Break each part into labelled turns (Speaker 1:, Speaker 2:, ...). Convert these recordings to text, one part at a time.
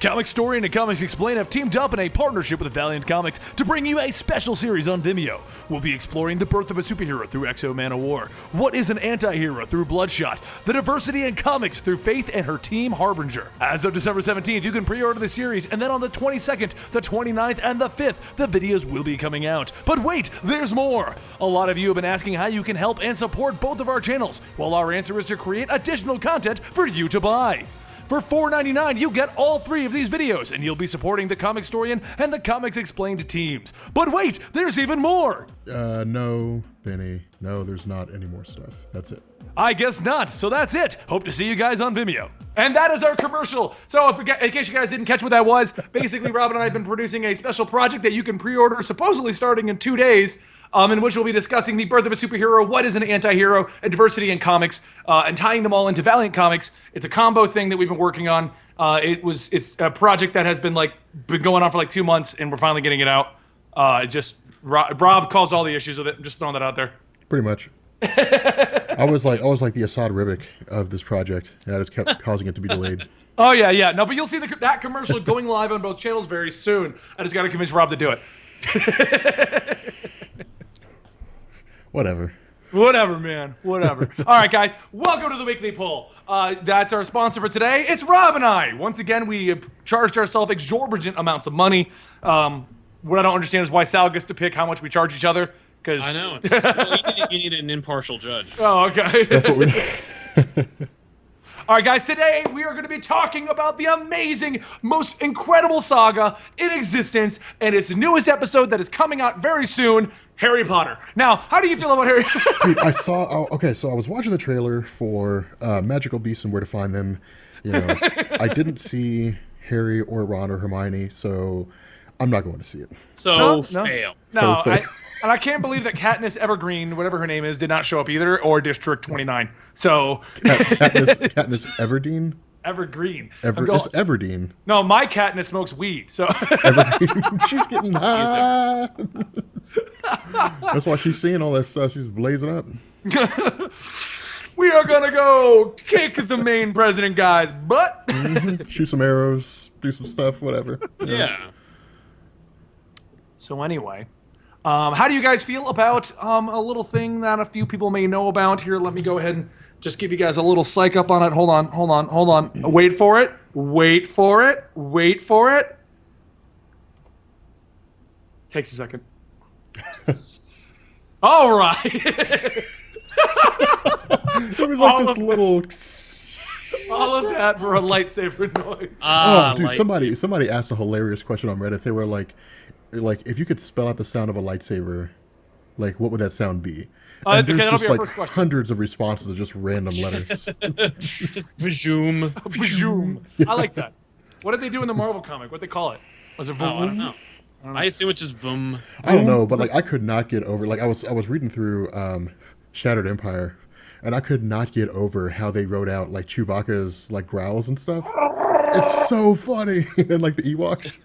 Speaker 1: Comic Story and Comics Explained have teamed up in a partnership with Valiant Comics to bring you a special series on Vimeo. We'll be exploring the birth of a superhero through X-O Manowar, what is an anti-hero through Bloodshot, the diversity in comics through Faith and her team Harbinger. As of December 17th, you can pre-order the series, and then on the 22nd, the 29th, and the 5th, the videos will be coming out. But wait, there's more! A lot of you have been asking how you can help and support both of our channels. Well, our answer is to create additional content for you to buy. For $4.99, you get all 3 of these videos, and you'll be supporting the Comic Storian and the Comics Explained teams. But wait, there's even more!
Speaker 2: No, Benny. No, there's not any more stuff. That's it.
Speaker 1: I guess not, so that's it. Hope to see you guys on Vimeo. And that is our commercial. So in case you guys didn't catch what that was, basically Rob and I have been producing a special project that you can pre-order supposedly starting in 2 days, in which we'll be discussing the birth of a superhero, what is an anti-hero, and diversity in comics, and tying them all into Valiant Comics. It's a combo thing that we've been working on. It's a project that has been going on for 2 months, and we're finally getting it out. Rob caused all the issues with it. I'm just throwing that out there.
Speaker 2: Pretty much. I was like the Assad Ribic of this project, and I just kept causing it to be delayed.
Speaker 1: Oh yeah. No, but you'll see that commercial going live on both channels very soon. I just got to convince Rob to do it. Whatever, man. Whatever. All right, guys. Welcome to the Weekly Poll. That's our sponsor for today. It's Rob and I. Once again, we charged ourselves exorbitant amounts of money. What I don't understand is why Sal gets to pick how much we charge each other. Because
Speaker 3: I know. You need an impartial judge.
Speaker 1: Oh, okay.
Speaker 2: That's what we.
Speaker 1: All right, guys, today we are going to be talking about the amazing, most incredible saga in existence and its newest episode that is coming out very soon, Harry Potter. Now, how do you feel about Harry?
Speaker 2: Dude, so I was watching the trailer for Magical Beasts and Where to Find Them. You know, I didn't see Harry or Ron or Hermione, so I'm not going to see it.
Speaker 3: So fail.
Speaker 1: No, and I can't believe that Katniss Evergreen, whatever her name is, did not show up either, or District 29. So
Speaker 2: Katniss Everdeen?
Speaker 1: Evergreen.
Speaker 2: It's Everdeen.
Speaker 1: No, my Katniss smokes weed. So
Speaker 2: Everdeen. She's getting high. That's why she's seeing all that stuff. She's blazing up.
Speaker 1: We are gonna go kick the main president guy's butt.
Speaker 2: Shoot some arrows, do some stuff, whatever.
Speaker 3: Yeah.
Speaker 1: So anyway, how do you guys feel about a little thing that a few people may know about here? Let me go ahead and just give you guys a little psych up on it. Hold on. Wait for it. Takes a second. All right.
Speaker 2: It was like this little.
Speaker 1: All of that for a lightsaber noise.
Speaker 2: Oh, dude! Somebody asked a hilarious question on Reddit. They were like, if you could spell out the sound of a lightsaber, what would that sound be? And there's just hundreds of responses of just random letters.
Speaker 3: Just Vajum.
Speaker 1: Vajum. I like that. What did they do in the Marvel comic? What they call it? Was it Vum?
Speaker 3: I don't know. I assume it's just Vum.
Speaker 2: I don't know, but I could not get over. I was reading through Shattered Empire, and I could not get over how they wrote out Chewbacca's growls and stuff. It's so funny. And the Ewoks.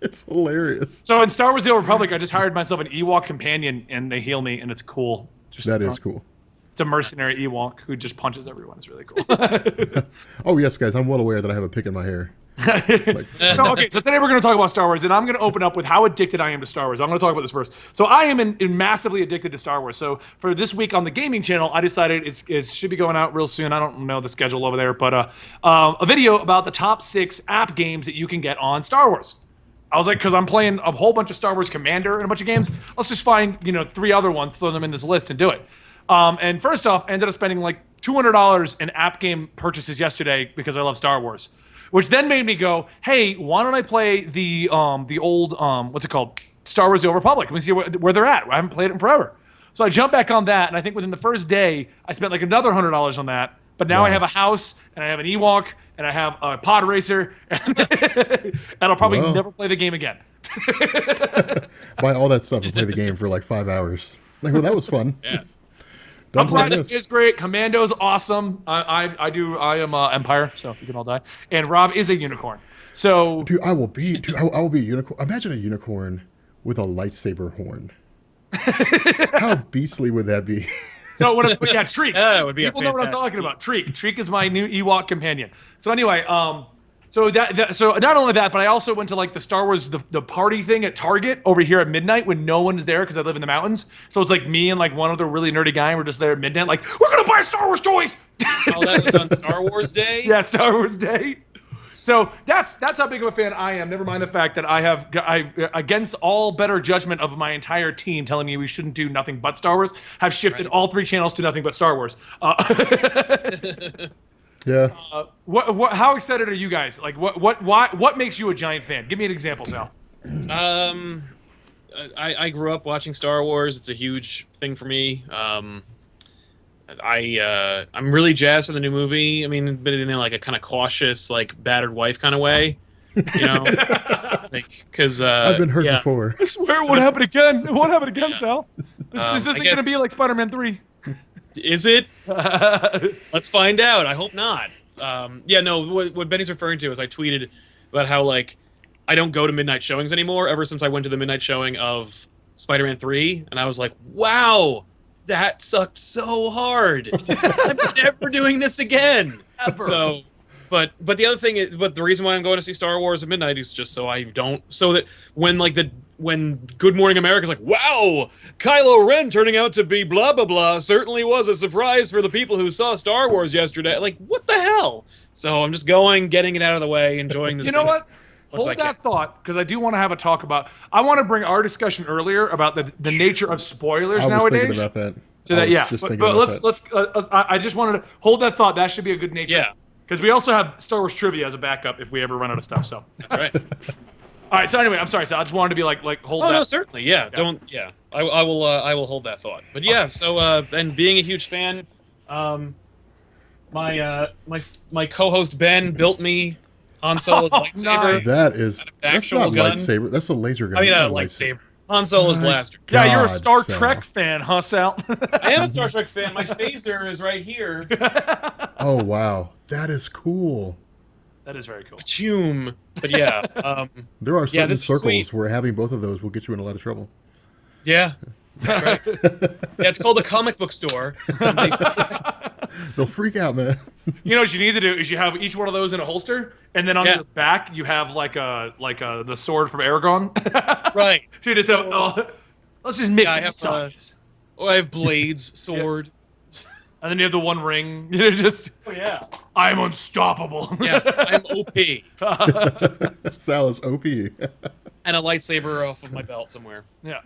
Speaker 2: It's hilarious.
Speaker 1: So in Star Wars: The Old Republic, I just hired myself an Ewok companion, and they heal me, and it's cool.
Speaker 2: That is cool.
Speaker 1: It's a mercenary Ewok who just punches everyone. It's really cool.
Speaker 2: Oh yes, guys, I'm well aware that I have a pick in my hair.
Speaker 1: So today we're going to talk about Star Wars, and I'm going to open up with how addicted I am to Star Wars. I'm going to talk about this first. So I am massively addicted to Star Wars. So for this week on the gaming channel, I decided it should be going out real soon. I don't know the schedule over there, but a video about the top 6 app games that you can get on Star Wars. I was like, because I'm playing a whole bunch of Star Wars Commander and a bunch of games, let's just find 3 other ones, throw them in this list, and do it. And first off, I ended up spending $200 in app game purchases yesterday because I love Star Wars. Which then made me go, hey, why don't I play the old, what's it called? Star Wars: The Old Republic. Let me see where they're at. I haven't played it in forever. So I jumped back on that, and I think within the first day, I spent another $100 on that. But now I have a house, and I have an Ewok, and I have a pod racer, and I'll probably never play the game again.
Speaker 2: Buy all that stuff and play the game for 5 hours. That was fun.
Speaker 3: Yeah.
Speaker 1: Project is great. Commando's awesome. I am Empire, so you can all die. And Rob is a unicorn. So
Speaker 2: dude, I will be a unicorn. Imagine a unicorn with a lightsaber horn. How beastly would that be?
Speaker 1: So Treek.
Speaker 3: That would be
Speaker 1: People know what I'm talking about. Treek is my new Ewok companion. So anyway, So so not only that, but I also went to like the Star Wars the party thing at Target over here at midnight when no one is there because I live in the mountains. So it's like me and like one other really nerdy guy, and we're just there at midnight, like we're gonna buy Star Wars toys.
Speaker 3: Oh, that was on Star Wars Day.
Speaker 1: Yeah, Star Wars Day. So that's how big of a fan I am. Never mind the fact that I against all better judgment of my entire team telling me we shouldn't do nothing but Star Wars, have shifted all 3 channels to nothing but Star Wars.
Speaker 2: Yeah.
Speaker 1: How excited are you guys? Like, what makes you a giant fan? Give me an example, Sal.
Speaker 3: I grew up watching Star Wars. It's a huge thing for me. I'm really jazzed for the new movie. I mean, but in like a kind of cautious, like battered wife kind of way, you know, like because
Speaker 2: I've been hurt before.
Speaker 1: I swear it won't happen again. It won't happen again, Sal. This isn't going to be like Spider-Man 3.
Speaker 3: Is it? Let's find out. I hope not. No. What Benny's referring to is I tweeted about how like I don't go to midnight showings anymore. Ever since I went to the midnight showing of Spider-Man 3, and I was like, wow. That sucked so hard. I'm never doing this again.
Speaker 1: Ever.
Speaker 3: So, but the other thing is, but the reason why I'm going to see Star Wars at midnight is just so that when Good Morning America is like, wow, Kylo Ren turning out to be blah blah blah certainly was a surprise for the people who saw Star Wars yesterday. Like, what the hell? So I'm just going, getting it out of the way, enjoying this.
Speaker 1: You know what? Hold that thought, because I do want to have a talk about. I want to bring our discussion earlier about the nature of spoilers nowadays.
Speaker 2: I was thinking about that.
Speaker 1: So that I just wanted to hold that thought. That should be a good nature.
Speaker 3: Yeah.
Speaker 1: Because we also have Star Wars trivia as a backup if we ever run out of stuff. So
Speaker 3: that's right.
Speaker 1: All right. So anyway, I'm sorry. So I just wanted to be like hold.
Speaker 3: Oh no, certainly. Yeah. Don't. Yeah. I will hold that thought. But yeah. Okay. So and being a huge fan, my co-host Ben built me Han Solo's lightsaber.
Speaker 2: Nice. That's not lightsaber. That's a laser gun.
Speaker 3: I mean, a lightsaber. Han Solo's blaster.
Speaker 1: God, yeah, you're a Star Trek fan, huh, Sal?
Speaker 3: I am a Star Trek fan. My phaser is right here.
Speaker 2: Oh wow, that is cool.
Speaker 1: That is very cool.
Speaker 3: Choom. But yeah,
Speaker 2: there are certain circles where having both of those will get you in a lot of trouble.
Speaker 3: Yeah. That's right. Yeah, it's called a comic book store.
Speaker 2: They'll freak out, man.
Speaker 1: You know what you need to do is you have each one of those in a holster, and then on your back you have like the sword from Aragorn.
Speaker 3: Right.
Speaker 1: So you just have let's just mix it.
Speaker 3: I have blades, sword,
Speaker 1: and then you have the one ring. You just I'm unstoppable.
Speaker 3: Yeah, I'm OP.
Speaker 2: Sal is OP.
Speaker 3: And a lightsaber off of my belt somewhere.
Speaker 1: Yeah.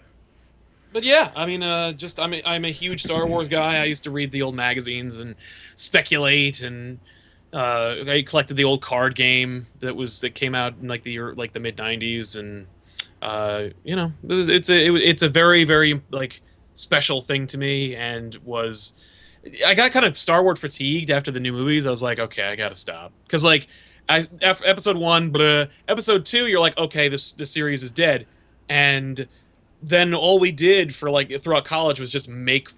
Speaker 3: But yeah, I mean, I'm a huge Star Wars guy. I used to read the old magazines and speculate, and I collected the old card game that came out in like the mid '90s, and you know, it's a very very like special thing to me, and I got kind of Star Wars fatigued after the new movies. I was like, okay, I gotta stop, because like after episode 1, episode 2, you're like, okay, this series is dead, and then all we did for like throughout college was just make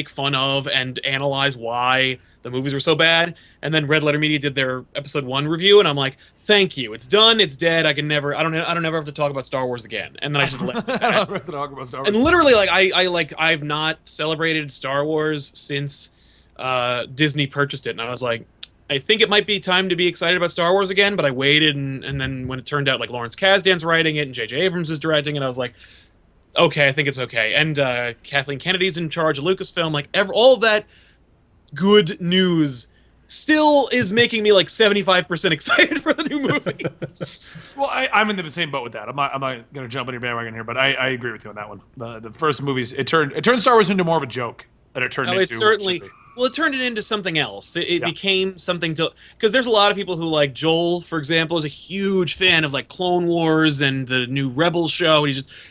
Speaker 3: fun of and analyze why the movies were so bad. And then Red Letter Media did their episode 1 review, and I'm like, thank you, it's done, it's dead. I don't ever have to talk about Star Wars again. And then I just let
Speaker 1: I don't have to talk about Star Wars.
Speaker 3: And literally, like I've not celebrated Star Wars since Disney purchased it, and I was like, I think it might be time to be excited about Star Wars again. But I waited, and then when it turned out like Lawrence Kasdan's writing it and J.J. Abrams is directing it, I was like, okay, I think it's okay. And Kathleen Kennedy's in charge of Lucasfilm. Like all of that good news still is making me like 75% excited for the new movie.
Speaker 1: Well, I'm in the same boat with that. I'm not going to jump on your bandwagon here, but I agree with you on that one. The first movies, it turned Star Wars into more of a joke than it turned into.
Speaker 3: It certainly. Well, it turned it into something else. It became something to... Because there's a lot of people who, like Joel, for example, is a huge fan of, like, Clone Wars and the new Rebels show.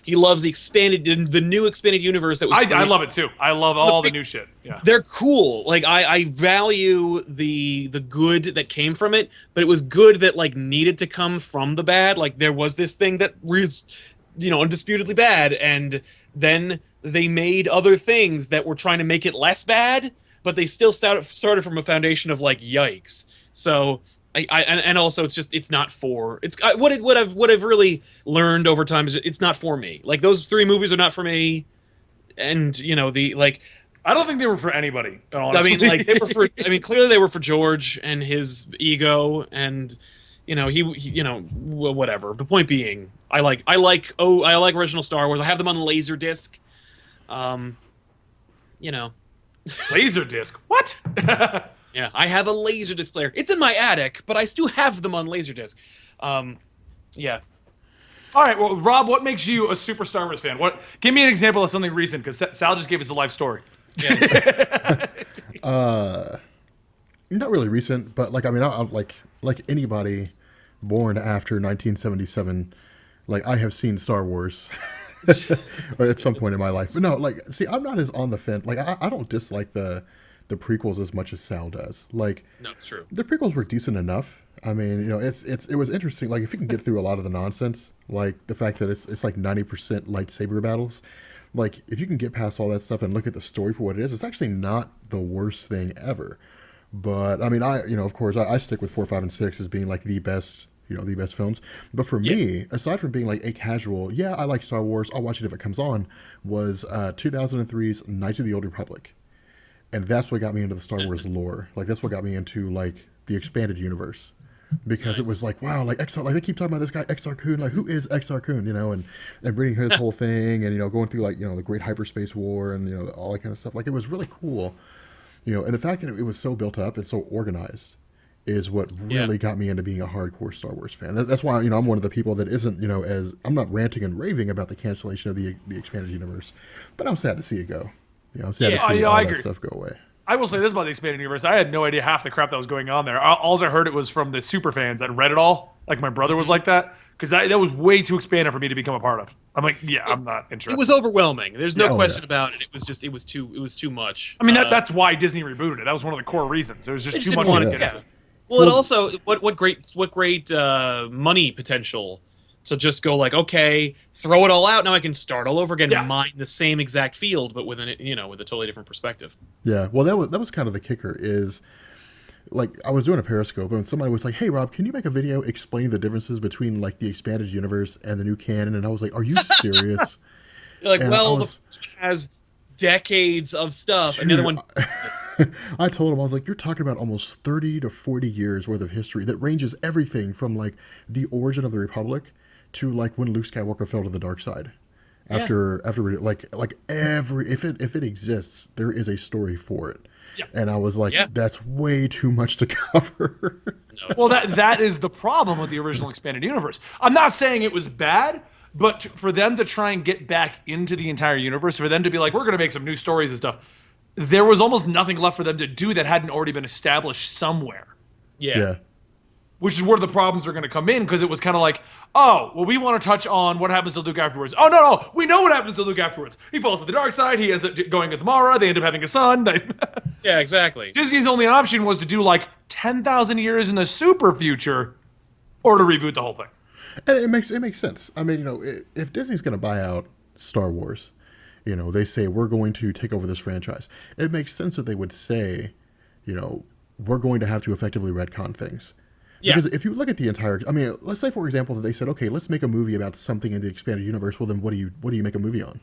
Speaker 3: He loves the new expanded universe that was...
Speaker 1: I love it, too. I love all the new shit. Yeah.
Speaker 3: They're cool. Like, I value the good that came from it, but it was good that, like, needed to come from the bad. Like, there was this thing that was, undisputedly bad, and then they made other things that were trying to make it less bad, but they still started from a foundation of like yikes. So and also it's not for what I've really learned over time is it's not for me. Like those 3 movies are not for me, and
Speaker 1: I don't think they were for anybody. Honestly.
Speaker 3: I mean, like they were for. I mean, clearly they were for George and his ego, and you know, whatever. The point being, I like original Star Wars. I have them on Laserdisc. You know,
Speaker 1: Laserdisc. What?
Speaker 3: yeah, I have a Laserdisc player. It's in my attic, but I still have them on Laserdisc. Yeah.
Speaker 1: All right. Well, Rob, what makes you a super Star Wars fan? Give me an example of something recent, because Sal just gave us a life story.
Speaker 3: Yeah.
Speaker 2: Not really recent, but like I mean, I like anybody born after 1977, like I have seen Star Wars at some point in my life. But no, like see, I'm not as on the fence. Like I don't dislike the prequels as much as Sal does. Like
Speaker 3: No, it's true.
Speaker 2: the prequels were decent enough. I mean, you know, it was interesting. Like if you can get through a lot of the nonsense, like the fact that it's like 90% lightsaber battles. Like if you can get past all that stuff and look at the story for what it is, it's actually not the worst thing ever. But I mean, of course, I stick with 4, 5, and 6 as being like the best, the best films. But for me, aside from being like a casual, yeah, I like Star Wars, I'll watch it if it comes on, was 2003's Knights of the Old Republic, and that's what got me into the Star Wars lore. Like that's what got me into like the expanded universe, because it was like, wow, like Exar, like they keep talking about this guy Exar Kun, like who is Exar Kun, and reading his whole thing, and going through like the Great Hyperspace War and all that kind of stuff. Like it was really cool. And the fact that it was so built up and so organized is what really got me into being a hardcore Star Wars fan. That's why, I'm one of the people that isn't, as I'm not ranting and raving about the cancellation of the expanded universe, but I'm sad to see it go. I'm sad to see all that stuff go away.
Speaker 1: I will say this about the expanded universe. I had no idea half the crap that was going on there. All I heard it was from the super fans that read it all. Like my brother was like that. Because that was way too expanded for me to become a part of. I'm like, I'm not interested.
Speaker 3: It was overwhelming. There's no question about it. It was too much.
Speaker 1: I mean, that's why Disney rebooted it. That was one of the core reasons. It was just too much to get into.
Speaker 3: Well, it also what great money potential to just go like, okay, throw it all out. Now I can start all over again and mine the same exact field, but with with a totally different perspective.
Speaker 2: Yeah. Well, that was kind of the kicker is. Like I was doing a Periscope and somebody was like, "Hey Rob, can you make a video explaining the differences between like the expanded universe and the new canon?" And I was like, "Are you serious?"
Speaker 3: You're like, well, the first one has decades of stuff.
Speaker 2: Dude,
Speaker 3: another one.
Speaker 2: I told him, I was like, "You're talking about almost 30 to 40 years worth of history that ranges everything from like the origin of the Republic to like when Luke Skywalker fell to the dark side." After like if it exists, there is a story for it.
Speaker 1: Yeah.
Speaker 2: And I was like, that's way too much to cover.
Speaker 1: Well, that is the problem with the original expanded universe. I'm not saying it was bad, but for them to try and get back into the entire universe, for them to be like, we're going to make some new stories and stuff, there was almost nothing left for them to do that hadn't already been established somewhere.
Speaker 2: Yeah.
Speaker 1: Which is where the problems are going to come in, because it was kind of like, oh, well, we want to touch on what happens to Luke afterwards. Oh, no, we know what happens to Luke afterwards. He falls to the dark side. He ends up going with Mara. They end up having a son.
Speaker 3: Yeah, exactly.
Speaker 1: Disney's only option was to do like 10,000 years in the super future, or to reboot the whole thing.
Speaker 2: And it makes sense. I mean, if Disney's going to buy out Star Wars, they say we're going to take over this franchise. It makes sense that they would say, we're going to have to effectively retcon things.
Speaker 3: Yeah.
Speaker 2: Because if you look at the entire, I mean, let's say for example that they said, okay, let's make a movie about something in the expanded universe. Well, then what do you make a movie on?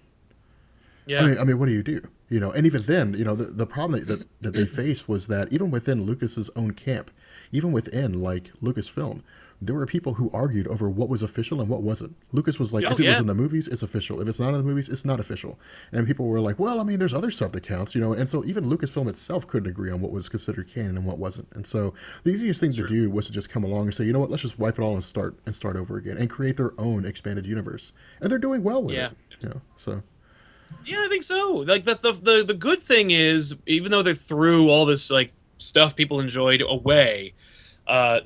Speaker 3: Yeah.
Speaker 2: I mean, what do you do? And even then, the problem that they faced was that even within Lucas's own camp, even within like Lucasfilm, there were people who argued over what was official and what wasn't. Lucas was like, if it was in the movies, it's official. If it's not in the movies, it's not official. And people were like, well, I mean, there's other stuff that counts, And so even Lucasfilm itself couldn't agree on what was considered canon and what wasn't. And so the easiest thing to do was to just come along and say, you know what, let's just wipe it all and start over again and create their own expanded universe. And they're doing well with it. So.
Speaker 3: Yeah, I think so. Like the good thing is, even though they threw all this like stuff people enjoyed away,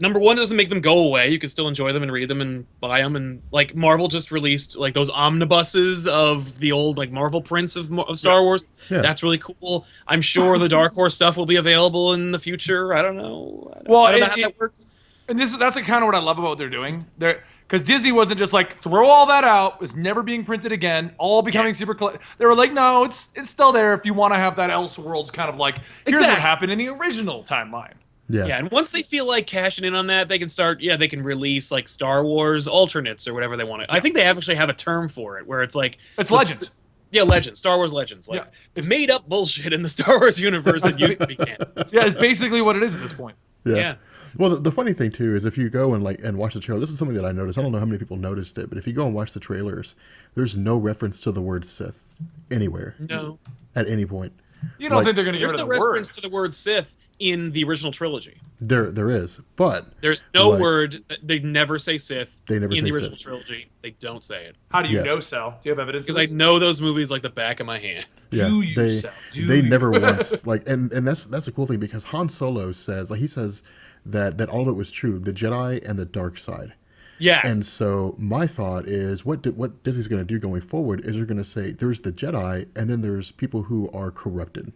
Speaker 3: number one, it doesn't make them go away. You can still enjoy them and read them and buy them. And like Marvel just released like those omnibuses of the old like Marvel prints of Star Wars. Yeah. That's really cool. I'm sure the Dark Horse stuff will be available in the future. I don't know. I don't know how that works.
Speaker 1: And that's kind of what I love about what they're doing. Because Disney wasn't just like, throw all that out, it's never being printed again, all becoming super They were like, no, it's still there if you want to have that Elseworlds kind of like, here's what happened in the original timeline.
Speaker 2: Yeah.
Speaker 3: And once they feel like cashing in on that, they can start, they can release like Star Wars alternates or whatever they want to. I think they actually have a term for it where it's like...
Speaker 1: It's Legends.
Speaker 3: Yeah, Legends. Star Wars Legends. Like made up bullshit in the Star Wars universe that used to be canon.
Speaker 1: Yeah, it's basically what it is at this point.
Speaker 2: Yeah. Well, the funny thing too is if you go and watch the trailer, this is something that I noticed. I don't know how many people noticed it, but if you go and watch the trailers, there's no reference to the word Sith anywhere
Speaker 3: No.
Speaker 2: at any point.
Speaker 1: You don't
Speaker 2: Like,
Speaker 1: think they're going to get
Speaker 3: There's
Speaker 1: rid
Speaker 3: no
Speaker 1: of the
Speaker 3: reference
Speaker 1: word?
Speaker 3: to the word Sith in the original trilogy.
Speaker 2: There is, but
Speaker 3: There's no
Speaker 2: like,
Speaker 3: word. They never say Sith.
Speaker 2: They never
Speaker 3: in
Speaker 2: say
Speaker 3: the original
Speaker 2: Sith.
Speaker 3: trilogy. They don't say it
Speaker 1: How do you
Speaker 2: Yeah.
Speaker 1: know, Sal? Do you have evidence?
Speaker 3: because
Speaker 1: of
Speaker 3: I
Speaker 1: this?
Speaker 3: know those movies like the back of my hand.
Speaker 2: Yeah,
Speaker 1: Do you,
Speaker 2: they
Speaker 1: Sal? Do
Speaker 2: they
Speaker 1: you?
Speaker 2: never once like, and that's a cool thing because Han Solo says he says that all of it was true, the Jedi and the dark side.
Speaker 3: Yes.
Speaker 2: And so my thought is what Disney's going to do going forward is they're going to say there's the Jedi and then there's people who are corrupted.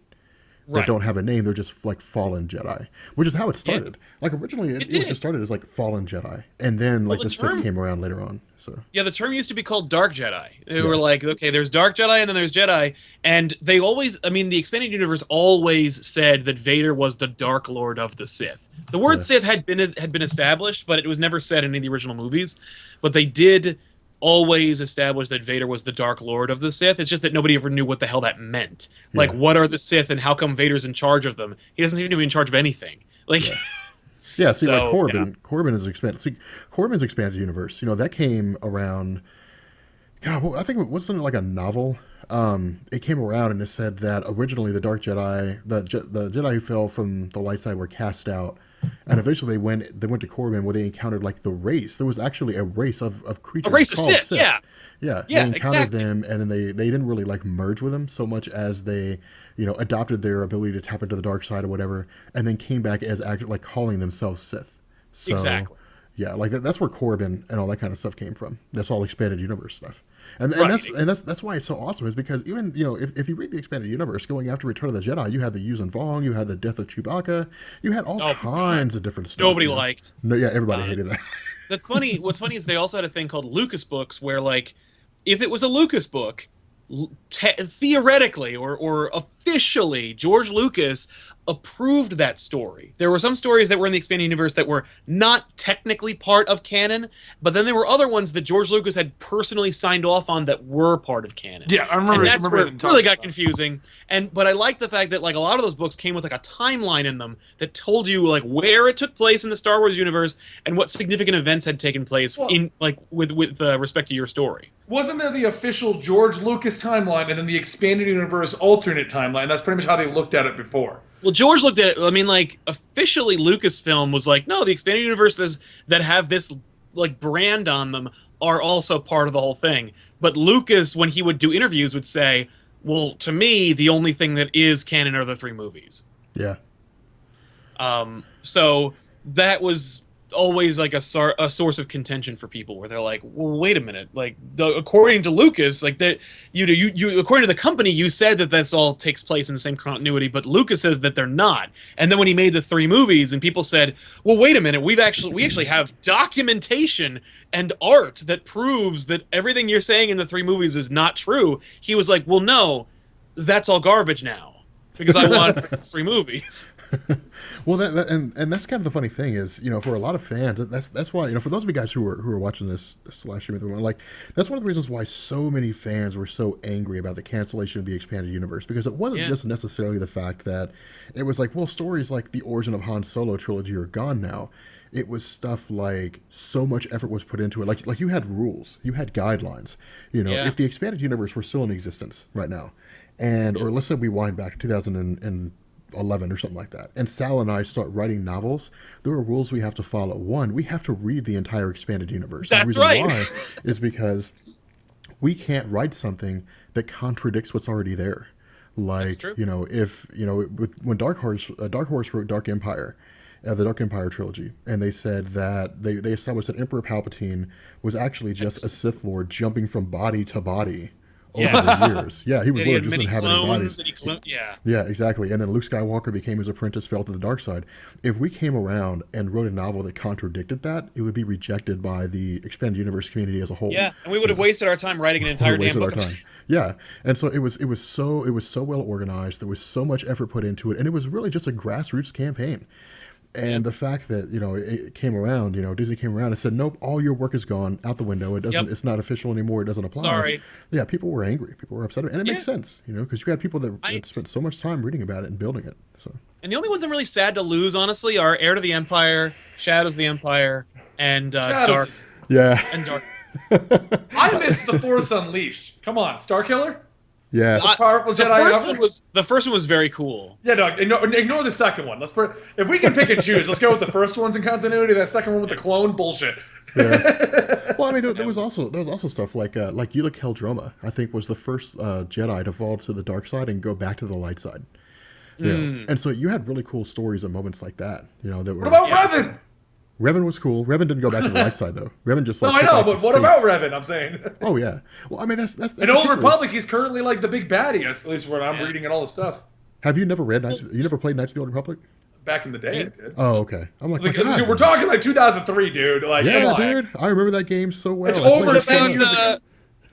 Speaker 2: That
Speaker 3: Right.
Speaker 2: don't have a name, they're just like fallen Jedi, which is how it started. Like originally, it
Speaker 3: did.
Speaker 2: just started as like fallen Jedi, and then like
Speaker 3: the
Speaker 2: the Sith
Speaker 3: term-
Speaker 2: came around later on. So
Speaker 3: Yeah, the term used to be called Dark Jedi. They were like, okay, there's Dark Jedi and then there's Jedi. And they always, I mean, the expanded universe always said that Vader was the Dark Lord of the Sith. The word
Speaker 2: Yeah.
Speaker 3: Sith had been established, but it was never said in any of the original movies. But they did always establish that Vader was the Dark Lord of the Sith. It's just that nobody ever knew what the hell that meant. Like,
Speaker 2: Yeah.
Speaker 3: what are the Sith and how come Vader's in charge of them? He doesn't seem to be in charge of anything. Like,
Speaker 2: yeah, see, like
Speaker 3: So,
Speaker 2: Corbin is expanded. See, Corbin's expanded universe. That came around. God, I think it was something like a novel. It came around and it said that originally the Dark Jedi, the Jedi who fell from the light side, were cast out, and eventually they went to Corbin where they encountered like the race. There was actually a race of creatures.
Speaker 3: a race of
Speaker 2: called
Speaker 3: Sith, yeah.
Speaker 2: Yeah,
Speaker 3: Yeah,
Speaker 2: they encountered
Speaker 3: exactly.
Speaker 2: them, and then they didn't really like merge with them so much as they, adopted their ability to tap into the dark side or whatever, and then came back as like calling themselves Sith. So,
Speaker 3: Exactly.
Speaker 2: Yeah, like that's where Corbin and all that kind of stuff came from. That's all expanded universe stuff, and
Speaker 3: Right.
Speaker 2: that's why it's so awesome. Is because even if you read the expanded universe, going after Return of the Jedi, you had the Yuuzhan Vong, you had the death of Chewbacca, you had all
Speaker 3: Oh,
Speaker 2: kinds of different stuff.
Speaker 3: Nobody liked.
Speaker 2: No, yeah, everybody hated that.
Speaker 3: That's funny. What's funny is they also had a thing called Lucas books, where like, if it was a Lucas book, theoretically or officially, George Lucas approved that story. There were some stories that were in the expanded universe that were not technically part of canon, but then there were other ones that George Lucas had personally signed off on that were part of canon.
Speaker 1: Yeah, I remember.
Speaker 3: And that's where
Speaker 1: them
Speaker 3: it
Speaker 1: talking
Speaker 3: really got
Speaker 1: about it.
Speaker 3: confusing. But I like the fact that like a lot of those books came with like a timeline in them that told you like where it took place in the Star Wars universe and what significant events had taken place
Speaker 1: Well-
Speaker 3: in like with respect to your story.
Speaker 1: Wasn't there the official George Lucas timeline and then the expanded universe alternate timeline? That's pretty much how they looked at it before.
Speaker 3: Well, George looked at it. I mean, like officially, Lucasfilm was like, no, the expanded universes that have this like brand on them are also part of the whole thing. But Lucas, when he would do interviews, would say, well, to me, the only thing that is canon are the 3 movies.
Speaker 2: Yeah,
Speaker 3: So that was always like a source of contention for people, where they're like, well, wait a minute, like according to Lucas, like that you according to the company, you said that this all takes place in the same continuity, but Lucas says that they're not. And then when he made the 3 movies, and people said, well, wait a minute, we actually have documentation and art that proves that everything you're saying in the 3 movies is not true. He was like, well, no, that's all garbage now, because I want 3 movies.
Speaker 2: well, and that's kind of the funny thing is, for a lot of fans, that's why, for those of you guys who are watching this live stream at the moment, like that's one of the reasons why so many fans were so angry about the cancellation of the expanded universe, because it wasn't
Speaker 3: Yeah.
Speaker 2: just necessarily the fact that it was like, well, stories like the origin of Han Solo trilogy are gone now. It was stuff like so much effort was put into it. Like you had rules, you had guidelines.
Speaker 3: Yeah.
Speaker 2: If the expanded universe were still in existence right now, or let's say we wind back to 2011 or something like that, and Sal and I start writing novels, there are rules we have to follow. One, we have to read the entire expanded universe.
Speaker 3: That's
Speaker 2: the reason
Speaker 3: right.
Speaker 2: why is because we can't write something that contradicts what's already there. Like,
Speaker 3: true.
Speaker 2: when Dark Horse wrote Dark Empire, the Dark Empire trilogy, and they said that they established that Emperor Palpatine was actually just a Sith Lord jumping from body to body over
Speaker 3: Yes.
Speaker 2: the years. Yeah, he was
Speaker 3: And he had
Speaker 2: literally just
Speaker 3: many
Speaker 2: inhabiting
Speaker 3: clones,
Speaker 2: bodies.
Speaker 3: and yeah.
Speaker 2: Yeah, exactly. And then Luke Skywalker became his apprentice, fell to the dark side. If we came around and wrote a novel that contradicted that, it would be rejected by the expanded universe community as a whole.
Speaker 3: Yeah, and we would have wasted our time writing an entire
Speaker 2: We
Speaker 3: damn
Speaker 2: wasted
Speaker 3: book.
Speaker 2: our time. Yeah, and so it was so well organized. There was so much effort put into it, and it was really just a grassroots campaign. And the fact that it came around, Disney came around and said, nope, all your work is gone out the window. It doesn't.
Speaker 3: Yep.
Speaker 2: It's not official anymore. It doesn't apply.
Speaker 3: Sorry.
Speaker 2: Yeah, people were angry. People were upset, and it makes sense, because you had people that spent so much time reading about it and building it. So
Speaker 3: And the only ones I'm really sad to lose, honestly, are Heir to the Empire, Shadows of the Empire, and Dark.
Speaker 1: Shadows.
Speaker 2: Yeah.
Speaker 3: And Dark.
Speaker 1: I missed the Force Unleashed. Come on, Starkiller.
Speaker 2: Yeah.
Speaker 1: Powerful
Speaker 3: The
Speaker 1: Jedi.
Speaker 3: first one was very cool.
Speaker 1: Yeah, no, ignore the second one. If we can pick and choose, let's go with the first ones in continuity. That second one with the clone bullshit.
Speaker 2: Yeah. Well, I mean, there was also stuff like Eula Keldroma, I think, was the first Jedi to fall to the dark side and go back to the light side. You know? And so you had really cool stories and moments like that. You know, that were.
Speaker 1: What about Revan?
Speaker 2: Revan was cool. Revan didn't go back to the light side though. Revan just
Speaker 1: No,
Speaker 2: like.
Speaker 1: I know,
Speaker 2: took
Speaker 1: but
Speaker 2: off
Speaker 1: what
Speaker 2: to
Speaker 1: about
Speaker 2: space.
Speaker 1: Revan? I'm saying.
Speaker 2: Oh yeah. Well, I mean that's
Speaker 1: In Old
Speaker 2: ridiculous.
Speaker 1: Republic, he's currently like the big baddie. At least when I'm reading and all the stuff.
Speaker 2: Have you never read Knights? You never played Knights of the Old Republic?
Speaker 1: Back in the day, I did.
Speaker 2: Oh, okay. I'm like,
Speaker 1: Like,
Speaker 2: my God,
Speaker 1: we're talking like 2003, dude. Like, come
Speaker 2: yeah,
Speaker 1: on.
Speaker 2: dude. I remember that game so well.
Speaker 1: It's
Speaker 2: I played
Speaker 1: over
Speaker 2: it so
Speaker 1: 10
Speaker 2: much.
Speaker 1: years ago.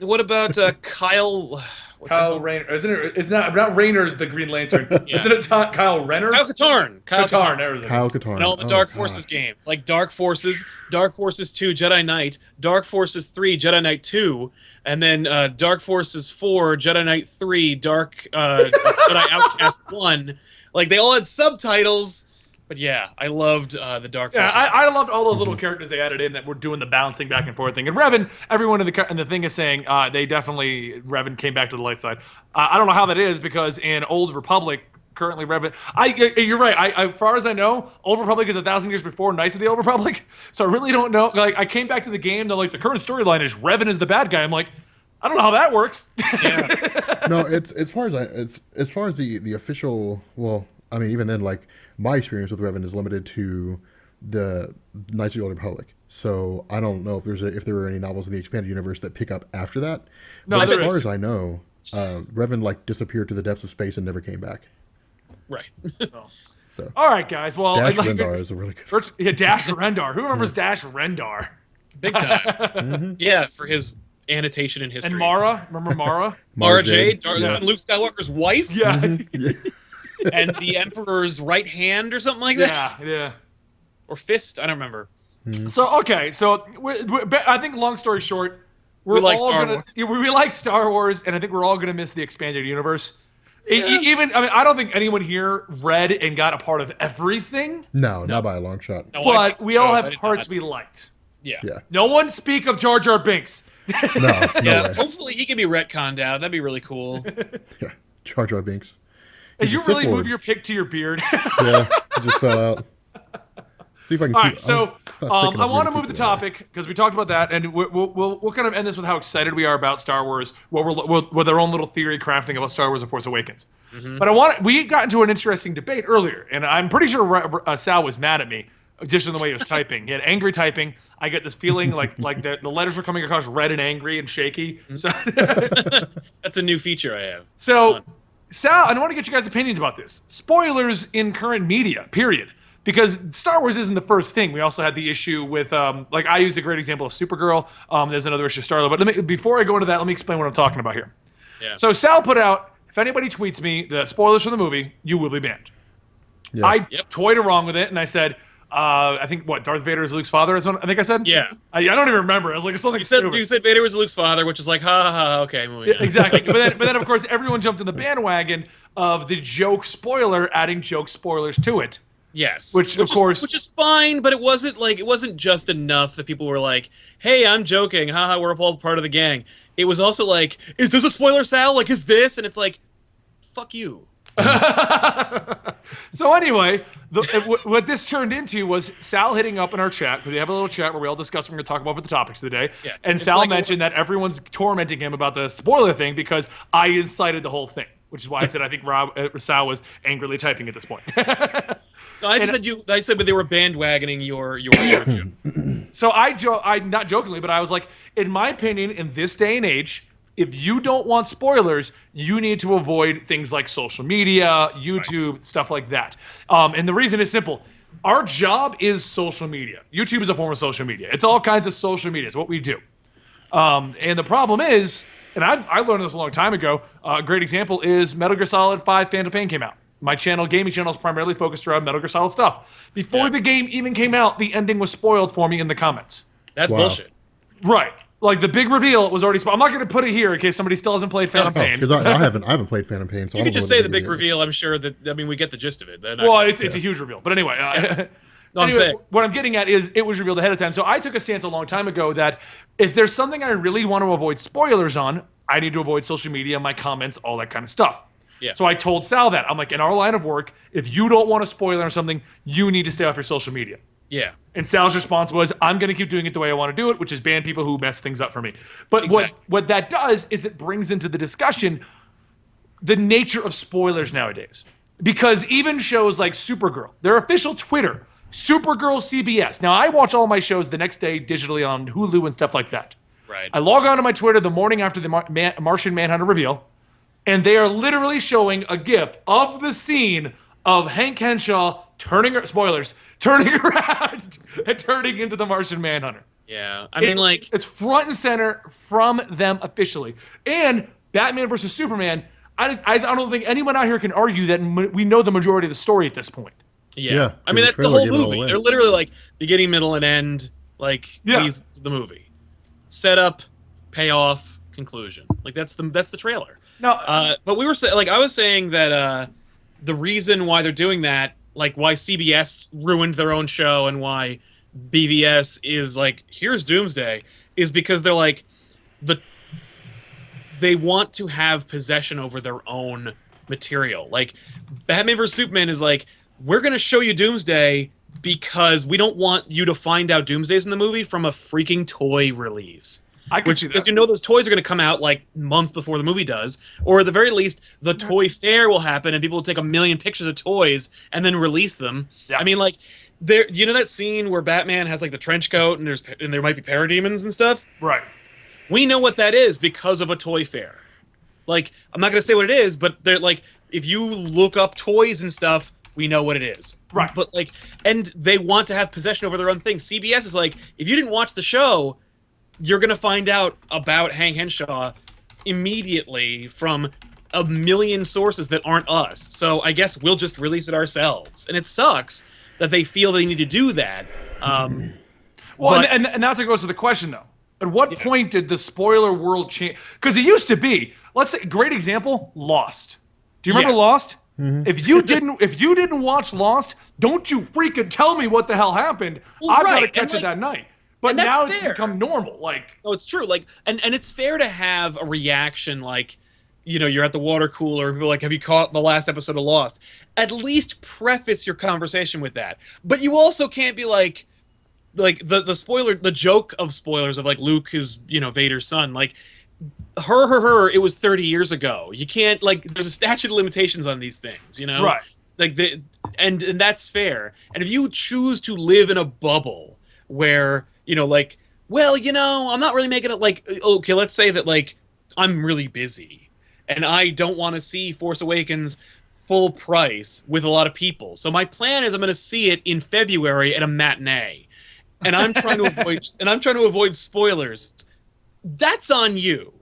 Speaker 3: What about Kyle? What the
Speaker 1: Kyle
Speaker 3: hell's-
Speaker 1: Rayner, isn't it? It's not Rayner's the Green Lantern.
Speaker 3: Yeah.
Speaker 1: Isn't it Kyle Renner?
Speaker 3: Kyle Katarn.
Speaker 1: Katarn. There we go.
Speaker 2: Kyle Katarn.
Speaker 3: And all the
Speaker 2: Oh,
Speaker 3: Dark
Speaker 2: God.
Speaker 3: Forces games, like Dark Forces 2, Jedi Knight, Dark Forces 3, Jedi Knight 2, and then Dark Forces 4, Jedi Knight 3, Jedi Outcast 1. Like, they all had subtitles, but yeah, I loved the Dark
Speaker 1: Yeah,
Speaker 3: Forces.
Speaker 1: I loved all those little characters they added in that were doing the bouncing back and forth thing. And Revan, everyone in the thing is saying Revan came back to the light side. I don't know how that is because in Old Republic, currently Revan. You're right. As far as I know, Old Republic is 1,000 years before Knights of the Old Republic. So I really don't know. Like, I came back to the game. They're like, the current storyline is Revan is the bad guy. I'm like, I don't know how that works.
Speaker 2: No, it's as far as the official. Well, I mean, even then, like my experience with Revan is limited to the Knights of the Old Republic. So I don't know if there were any novels in the expanded universe that pick up after that.
Speaker 1: No,
Speaker 2: but
Speaker 1: there
Speaker 2: as far
Speaker 1: is.
Speaker 2: as I know, Revan like disappeared to the depths of space and never came back.
Speaker 3: Right.
Speaker 2: So
Speaker 1: All right, guys. Well,
Speaker 2: Dash
Speaker 1: like,
Speaker 2: Rendar is a really good.
Speaker 1: Yeah, Dash Rendar. Who remembers Dash Rendar?
Speaker 3: Big time. Yeah, for his annotation in history.
Speaker 1: And Mara. Remember Mara?
Speaker 3: Mara Jade,
Speaker 2: Yeah.
Speaker 3: Luke Skywalker's wife,
Speaker 1: Yeah.
Speaker 2: Yeah.
Speaker 3: and the Emperor's right hand or something like that.
Speaker 1: Yeah.
Speaker 3: Or fist, I don't remember.
Speaker 1: So okay, so I think long story short, we're
Speaker 3: We like
Speaker 1: all
Speaker 3: Star
Speaker 1: gonna
Speaker 3: Wars.
Speaker 1: we like Star Wars, and I think we're all gonna miss the expanded universe. Even I mean, I don't think anyone here read and got a part of everything,
Speaker 2: No, not by a long shot.
Speaker 3: No, I
Speaker 1: but
Speaker 3: liked
Speaker 1: we
Speaker 3: the
Speaker 1: all
Speaker 3: shows, I
Speaker 1: have
Speaker 3: did
Speaker 1: parts
Speaker 3: not.
Speaker 1: we liked.
Speaker 3: Yeah.
Speaker 2: Yeah.
Speaker 1: No one speak of Jar Jar Binks.
Speaker 2: No. No
Speaker 3: Yeah,
Speaker 2: way.
Speaker 3: hopefully he can be retconned out. That'd be really cool.
Speaker 2: Yeah. Jar Jar Binks.
Speaker 1: Did
Speaker 2: He's
Speaker 1: you
Speaker 2: a Sith
Speaker 1: really
Speaker 2: Lord.
Speaker 1: move your pick to your beard?
Speaker 2: Yeah. It just fell out. See if I can
Speaker 1: All
Speaker 2: keep.
Speaker 1: right, so
Speaker 2: it's not thick
Speaker 1: I
Speaker 2: enough
Speaker 1: want to
Speaker 2: for me
Speaker 1: move the
Speaker 2: keep it out.
Speaker 1: topic because we talked about that, and we'll kind of end this with how excited we are about Star Wars, with our own little theory crafting about Star Wars and Force Awakens. But we got into an interesting debate earlier, and I'm pretty sure Sal was mad at me just in the way he was typing. He had angry typing. I get this feeling like the letters were coming across red and angry and shaky. So,
Speaker 3: That's a new feature I have.
Speaker 1: so
Speaker 3: It's fun.
Speaker 1: Sal, I want to get you guys' opinions about this. Spoilers in current media, period. Because Star Wars isn't the first thing. We also had the issue with, like I used a great example of Supergirl. There's another issue, Starla. But before I go into that, let me explain what I'm talking about here.
Speaker 3: Yeah.
Speaker 1: So Sal put out, if anybody tweets me the spoilers from the movie, you will be banned.
Speaker 2: Yeah.
Speaker 1: I
Speaker 3: Yep.
Speaker 1: toyed around with it, and I said, I think, Darth Vader is Luke's father? Is what I think I said?
Speaker 3: Yeah.
Speaker 1: I don't even remember. I was like, it's something stupid.
Speaker 3: You said Vader was Luke's father, which is like, ha ha ha, okay, moving on.
Speaker 1: Exactly. but then, of course, everyone jumped in the bandwagon of the joke spoiler, adding joke spoilers to it.
Speaker 3: Yes.
Speaker 1: Which, of course-
Speaker 3: Which is fine, but it wasn't just enough that people were like, hey, I'm joking, haha, we're all part of the gang. It was also like, is this a spoiler, Sal? Like, is this? And it's like, fuck you.
Speaker 1: So anyway, what this turned into was Sal hitting up in our chat, because we have a little chat where we all discuss what we're going to talk about for the topics of the day.
Speaker 3: Yeah.
Speaker 1: And
Speaker 3: It's
Speaker 1: Sal
Speaker 3: like-
Speaker 1: mentioned that everyone's tormenting him about the spoiler thing because I incited the whole thing, which is why I said I think Sal was angrily typing at this point.
Speaker 3: No, I just said but they were bandwagoning your joke.
Speaker 1: So I not jokingly, but I was like, in my opinion, in this day and age, if you don't want spoilers, you need to avoid things like social media, YouTube, stuff like that. And the reason is simple. Our job is social media. YouTube is a form of social media. It's all kinds of social media. It's what we do. And the problem is, and I learned this a long time ago, a great example is Metal Gear Solid 5 Phantom Pain came out. My gaming channel is primarily focused around Metal Gear Solid stuff. Before
Speaker 3: Yeah.
Speaker 1: the game even came out, the ending was spoiled for me in the comments.
Speaker 3: That's
Speaker 2: Wow.
Speaker 3: bullshit.
Speaker 1: Right. Like the big reveal was already. I'm not going to put it here in case somebody still hasn't played Phantom Pain.
Speaker 2: Because I haven't played Phantom Pain. So
Speaker 3: You
Speaker 2: I
Speaker 3: can
Speaker 2: don't
Speaker 3: just
Speaker 2: know
Speaker 3: say
Speaker 2: what
Speaker 3: the big
Speaker 2: reveal.
Speaker 3: reveal. I'm sure that we get the gist of it.
Speaker 1: Well, it's a huge reveal. But anyway,
Speaker 3: No, I'm
Speaker 1: anyway,
Speaker 3: saying.
Speaker 1: what I'm getting at is it was revealed ahead of time. So I took a stance a long time ago that if there's something I really want to avoid spoilers on, I need to avoid social media, my comments, all that kind of stuff.
Speaker 3: Yeah.
Speaker 1: So I told Sal that. I'm like, in our line of work, if you don't want a spoiler or something, you need to stay off your social media.
Speaker 3: Yeah.
Speaker 1: And Sal's response was, I'm going to keep doing it the way I want to do it, which is ban people who mess things up for me. But
Speaker 3: Exactly.
Speaker 1: what that does is it brings into the discussion the nature of spoilers nowadays. Because even shows like Supergirl, their official Twitter, Supergirl CBS. Now, I watch all my shows the next day digitally on Hulu and stuff like that.
Speaker 3: Right.
Speaker 1: I log on to my Twitter the morning after the Martian Manhunter reveal, and they are literally showing a GIF of the scene of Hank Henshaw turning around and turning into the Martian Manhunter.
Speaker 3: Yeah. I mean, like,
Speaker 1: It's front and center from them officially. And Batman versus Superman, I don't think anyone out here can argue that we know the majority of the story at this point.
Speaker 3: yeah. I mean,
Speaker 2: 'cause
Speaker 3: that's the
Speaker 2: trailer
Speaker 3: whole
Speaker 2: gave it all
Speaker 3: movie.
Speaker 2: away.
Speaker 3: They're literally like beginning, middle, and end. Like,
Speaker 1: Yeah.
Speaker 3: these is the movie. Setup, payoff, conclusion. Like that's the trailer.
Speaker 1: Now,
Speaker 3: But we were like I was saying that the reason why they're doing that, like why CBS ruined their own show and why BVS is like, here's Doomsday, is because they're like they want to have possession over their own material. Like Batman vs Superman is like, we're gonna show you Doomsday because we don't want you to find out Doomsday's in the movie from a freaking toy release.
Speaker 1: I can see
Speaker 3: Because
Speaker 1: that.
Speaker 3: you know those toys are going to come out like months before the movie does, or at the very least, the toy fair will happen and people will take 1 million pictures of toys and then release them.
Speaker 1: Yeah.
Speaker 3: I mean, like, there. You know that scene where Batman has like the trench coat and there might be parademons and stuff.
Speaker 1: Right.
Speaker 3: We know what that is because of a toy fair. Like, I'm not going to say what it is, but they're like, if you look up toys and stuff, we know what it is.
Speaker 1: Right.
Speaker 3: But like, and they want to have possession over their own thing. CBS is like, if you didn't watch the show, you're going to find out about Hank Henshaw immediately from 1 million sources that aren't us. So I guess we'll just release it ourselves. And it sucks that they feel they need to do that.
Speaker 1: Well,
Speaker 3: But-
Speaker 1: and that's what goes to the question, though. At what point did the spoiler world change? Because it used to be, let's say, great example, Lost. Do you remember
Speaker 3: Yes.
Speaker 1: Lost? If you didn't watch Lost, don't you freaking tell me what the hell happened.
Speaker 3: Well,
Speaker 1: I've got to
Speaker 3: right,
Speaker 1: catch
Speaker 3: and,
Speaker 1: it
Speaker 3: like-
Speaker 1: that night. But
Speaker 3: and that's
Speaker 1: now it's
Speaker 3: fair.
Speaker 1: become normal. Like,
Speaker 3: No, it's true. Like, and it's fair to have a reaction like, you know, you're at the water cooler, people are like, have you caught the last episode of Lost? At least preface your conversation with that. But you also can't be like the spoiler, the joke of spoilers of like Luke is, you know, Vader's son. Like, it was 30 years ago. You can't, like, there's a statute of limitations on these things, you know?
Speaker 1: right.
Speaker 3: Like, and that's fair. And if you choose to live in a bubble where, you know, like, well, you know, I'm not really making it like, okay, let's say that, like, I'm really busy and I don't want to see Force Awakens full price with a lot of people. So my plan is I'm going to see it in February at a matinee. And I'm trying to avoid spoilers. That's on you.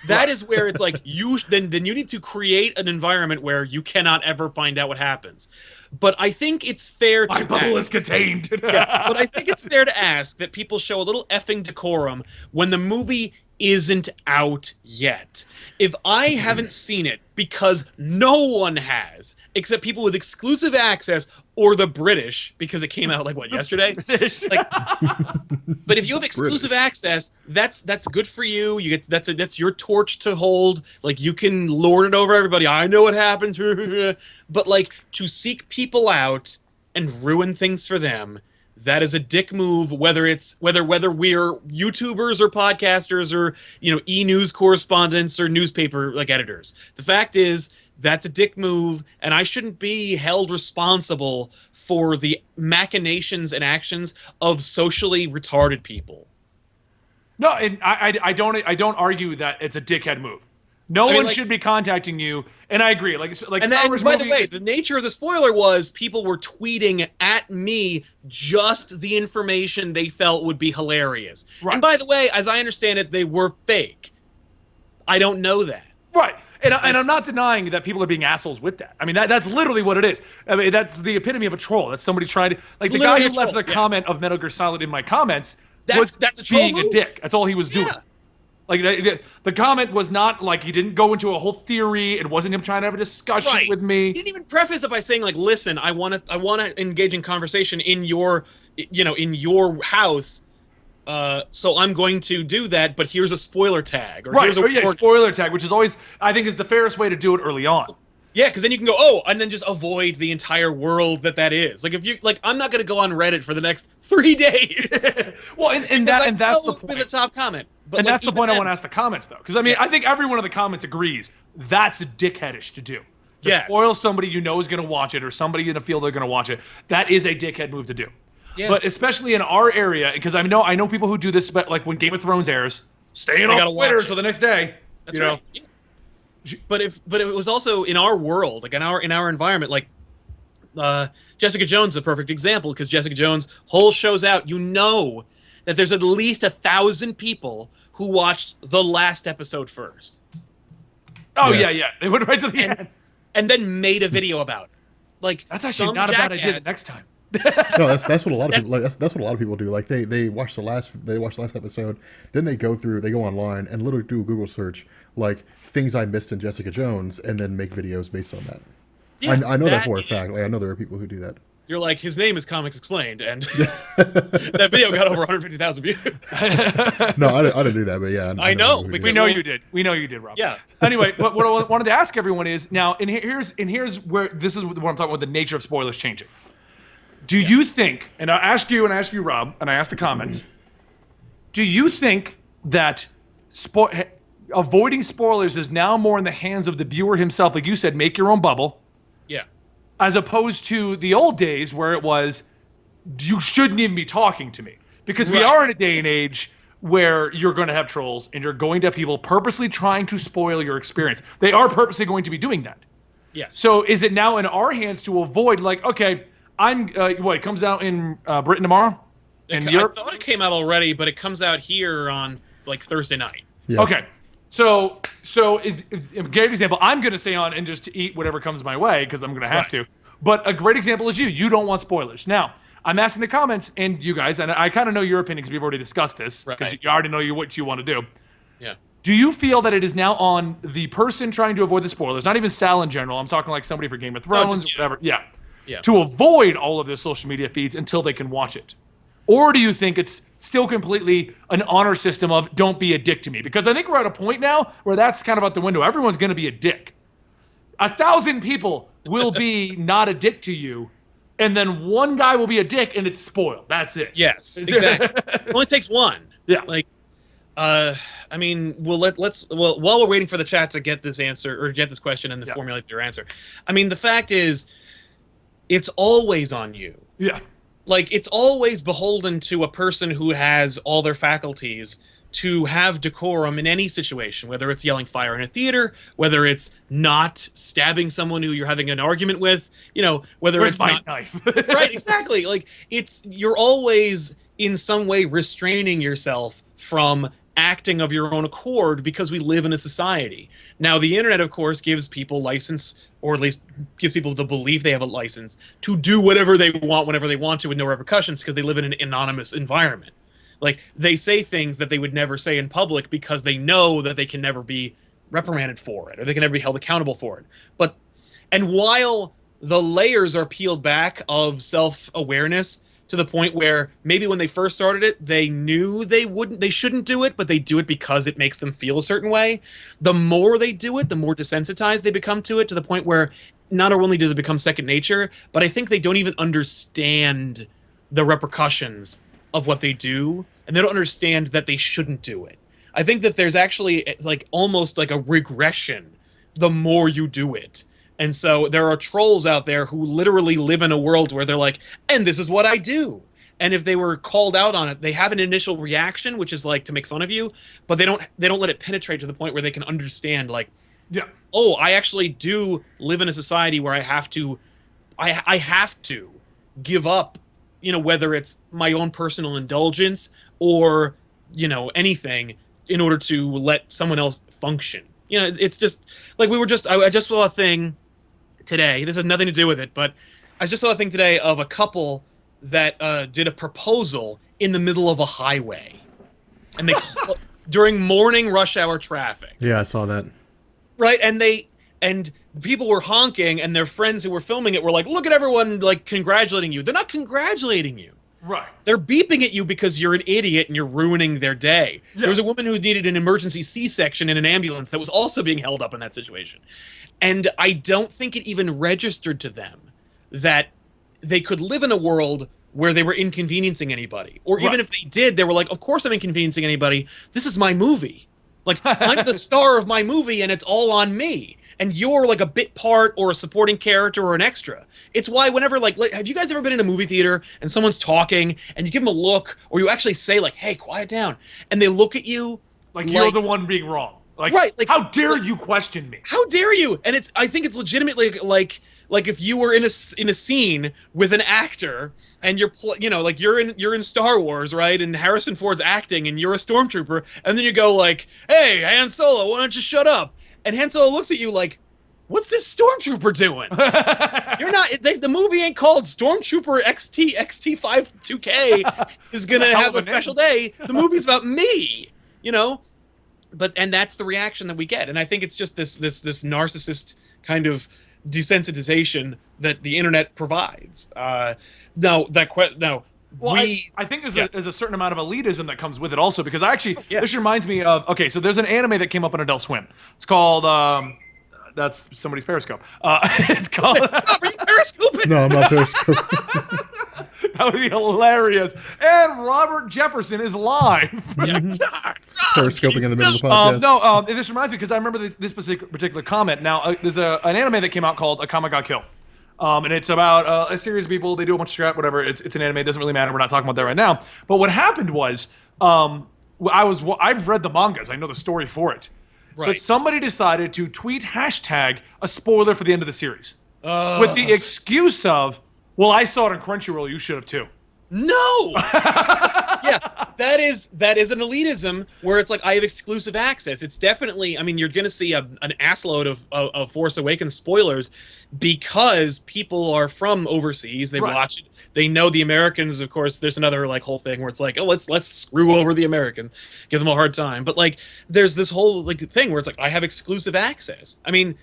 Speaker 3: That is where it's like then you need to create an environment where you cannot ever find out what happens. But I think it's fair to
Speaker 1: My bubble is
Speaker 3: ask-
Speaker 1: contained.
Speaker 3: Yeah, but I think it's fair to ask that people show a little effing decorum when the movie isn't out yet. If I haven't seen it, because no one has, except people with exclusive access or the British, because it came out like what, yesterday? Like, but if you have exclusive access, that's good for you. You get that's your torch to hold. Like, you can lord it over everybody. I know what happened. But like, to seek people out and ruin things for them, that is a dick move. Whether we're YouTubers or podcasters or, you know, e-news correspondents or newspaper like editors. The fact is, that's a dick move, and I shouldn't be held responsible for the machinations and actions of socially retarded people.
Speaker 1: No, and I don't argue that it's a dickhead move. No
Speaker 3: mean,
Speaker 1: one
Speaker 3: like-
Speaker 1: should be contacting you, and I agree. Like
Speaker 3: And,
Speaker 1: Star
Speaker 3: then,
Speaker 1: Wars
Speaker 3: by the
Speaker 1: movie
Speaker 3: way,
Speaker 1: is-
Speaker 3: the nature of the spoiler was people were tweeting at me just the information they felt would be hilarious.
Speaker 1: Right.
Speaker 3: And by the way, as I understand it, they were fake. I don't know that.
Speaker 1: right. And I'm not denying that people are being assholes with that. I mean, that's literally what it is. I mean, that's the epitome of a troll. That's somebody trying to, like,
Speaker 3: It's
Speaker 1: the guy
Speaker 3: literally
Speaker 1: who
Speaker 3: a
Speaker 1: left
Speaker 3: troll,
Speaker 1: the
Speaker 3: yes.
Speaker 1: comment of Metal Gear Solid in my comments
Speaker 3: That's a troll
Speaker 1: being a
Speaker 3: move.
Speaker 1: dick. That's all he was doing.
Speaker 3: Yeah.
Speaker 1: Like the comment was not like he didn't go into a whole theory. It wasn't him trying to have a discussion with me.
Speaker 3: He didn't even preface it by saying like, "Listen, I want to engage in conversation in your, in your house. So I'm going to do that. But here's a spoiler tag, or here's a
Speaker 1: spoiler tag, which is always I think is the fairest way to do it early on.
Speaker 3: Yeah, because then you can go, and then just avoid the entire world that is. Like if you I'm not going to go on Reddit for the next 3 days.
Speaker 1: Well, and that's the point.
Speaker 3: The top comment. But
Speaker 1: and that's the point I want to ask the comments, though. Because, I mean, I think every one of the comments agrees that's dickheadish to do. To spoil somebody you know is going to watch it or somebody in the field they're going to watch it. That is a dickhead move to do. Yeah. But especially in our area, because I know people who do this, but like when Game of Thrones airs, staying on Twitter until the next day.
Speaker 3: That's right. Yeah. But it was also in our world, like in our environment, like Jessica Jones is a perfect example because Jessica Jones' whole show's out. You know that there's at least 1,000 people who watched the last episode first.
Speaker 1: Oh yeah. They went right to the end,
Speaker 3: and then made a video about it. Like
Speaker 1: that's actually not a bad idea. The next time.
Speaker 2: No, that's what a lot of people. Like, that's what a lot of people do. Like they watch the last episode, then they go online and literally do a Google search like things I missed in Jessica Jones, and then make videos based on that. Yeah, I know that for a fact. Like, I know there are people who do that.
Speaker 3: You're like, his name is Comics Explained, and that video got over 150,000 views.
Speaker 2: No, I didn't do that, but yeah.
Speaker 3: I know.
Speaker 1: We know you did. We know you did, Rob.
Speaker 3: Yeah.
Speaker 1: Anyway, but what I wanted to ask everyone is now, and here's where this is what I'm talking about, the nature of spoilers changing. Do you think, and I ask you, Rob, and I ask the comments, do you think that avoiding spoilers is now more in the hands of the viewer himself? Like you said, make your own bubble.
Speaker 3: Yeah.
Speaker 1: As opposed to the old days where it was, you shouldn't even be talking to me. Because we are in a day and age where you're going to have trolls and you're going to have people purposely trying to spoil your experience. They are purposely going to be doing that.
Speaker 3: Yes.
Speaker 1: So is it now in our hands to avoid, like, okay, it comes out in Britain tomorrow? In Europe?
Speaker 3: I thought it came out already, but it comes out here on, like, Thursday night.
Speaker 1: Yeah. Okay. So a great example, I'm going to stay on and just eat whatever comes my way because I'm going to have to. But a great example is you don't want spoilers. Now, I'm asking the comments and you guys, and I kind of know your opinion because we've already discussed this because you already know what you want to do.
Speaker 3: Yeah.
Speaker 1: Do you feel that it is now on the person trying to avoid the spoilers, not even Sal in general, I'm talking like somebody for Game of Thrones, whatever, to avoid all of their social media feeds until they can watch it? Or do you think it's still completely an honor system of don't be a dick to me? Because I think we're at a point now where that's kind of out the window. Everyone's going to be a dick. 1,000 people will be not a dick to you, and then one guy will be a dick, and it's spoiled. That's it.
Speaker 3: Yes, exactly. It only takes one.
Speaker 1: Yeah.
Speaker 3: Like, I mean, while we're waiting for the chat to get this answer or get this question and then formulate their answer, I mean, the fact is, it's always on you.
Speaker 1: Yeah.
Speaker 3: Like, it's always beholden to a person who has all their faculties to have decorum in any situation, whether it's yelling fire in a theater, whether it's not stabbing someone who you're having an argument with, whether
Speaker 1: Where's
Speaker 3: it's
Speaker 1: my
Speaker 3: not
Speaker 1: knife?
Speaker 3: Right, exactly. Like, you're always in some way restraining yourself from acting of your own accord because we live in a society. Now, the internet, of course, gives people license, or at least gives people the belief they have a license to do whatever they want whenever they want to with no repercussions because they live in an anonymous environment. Like, they say things that they would never say in public because they know that they can never be reprimanded for it or they can never be held accountable for it. And while the layers are peeled back of self-awareness to the point where maybe when they first started it, they knew they shouldn't do it, but they do it because it makes them feel a certain way. The more they do it, the more desensitized they become to it, to the point where not only does it become second nature, but I think they don't even understand the repercussions of what they do, and they don't understand that they shouldn't do it. I think that there's actually like almost like a regression the more you do it. And so there are trolls out there who literally live in a world where they're like, and this is what I do. And if they were called out on it, they have an initial reaction, which is like to make fun of you, but they don't let it penetrate to the point where they can understand, like, oh, I actually do live in a society where I have to give up, whether it's my own personal indulgence or, anything in order to let someone else function. It's just like I just saw a thing today. This has nothing to do with it, but I just saw a thing today of a couple that did a proposal in the middle of a highway, and during morning rush hour traffic.
Speaker 2: Yeah, I saw that.
Speaker 3: Right, and people were honking, and their friends who were filming it were like, "Look at everyone like congratulating you." They're not congratulating you.
Speaker 1: Right.
Speaker 3: They're beeping at you because you're an idiot and you're ruining their day.
Speaker 1: Yeah.
Speaker 3: There was a woman who needed an emergency C-section in an ambulance that was also being held up in that situation. And I don't think it even registered to them that they could live in a world where they were inconveniencing anybody. Or even
Speaker 1: Right.
Speaker 3: if they did, they were like, of course I'm inconveniencing anybody. This is my movie. Like, I'm the star of my movie and it's all on me. And you're like a bit part or a supporting character or an extra. It's why whenever, like, have you guys ever been in a movie theater and someone's talking and you give them a look, or you actually say, like, hey, quiet down, and they look at you
Speaker 1: Like you're the one being wrong. Like,
Speaker 3: Right, like-
Speaker 1: how dare you question me?
Speaker 3: how dare you? And I think it's legitimately like if you were in a scene with an actor and you're in Star Wars, right? And Harrison Ford's acting and you're a stormtrooper, and then you go like, "Hey, Han Solo, why don't you shut up?" And Han Solo looks at you like, "What's this stormtrooper doing?" You're not. The movie ain't called Stormtrooper XT52K is gonna
Speaker 1: hell
Speaker 3: have
Speaker 1: of
Speaker 3: a
Speaker 1: a
Speaker 3: special day. The movie's about me, you know. And that's the reaction that we get, and I think it's just this narcissist kind of desensitization that the internet provides.
Speaker 1: Well,
Speaker 3: we
Speaker 1: I think
Speaker 3: yeah.
Speaker 1: there's a certain amount of elitism that comes with it also, because
Speaker 3: Yeah.
Speaker 1: this reminds me of, okay, so there's an anime that came up on Adult Swim. It's called, that's somebody's Periscope. It's called,
Speaker 3: Stop, are you periscoping?
Speaker 2: No, I'm not Periscope.
Speaker 1: that would be hilarious. And Robert Jefferson is live.
Speaker 2: Periscoping in the middle of the podcast.
Speaker 1: This reminds me because I remember this particular comment. Now, there's an anime that came out called Akame ga Kill. And it's about a series of people. They do a bunch of crap, whatever. It's an anime. It doesn't really matter. We're not talking about that right now. But what happened was, I've read the mangas. I know the story for it.
Speaker 3: Right.
Speaker 1: But somebody decided to tweet hashtag a spoiler for the end of the series with the excuse of, well, I saw it on Crunchyroll. You should have too.
Speaker 3: No. Yeah, that is an elitism where it's like I have exclusive access. It's definitely. I mean, you're going to see an assload of Force Awakens spoilers because people are from overseas. They
Speaker 1: Right.
Speaker 3: watch it. They know the Americans. Of course, there's another like whole thing where it's like, oh, let's screw over the Americans, give them a hard time. But like, there's this whole like thing where it's like I have exclusive access. I mean.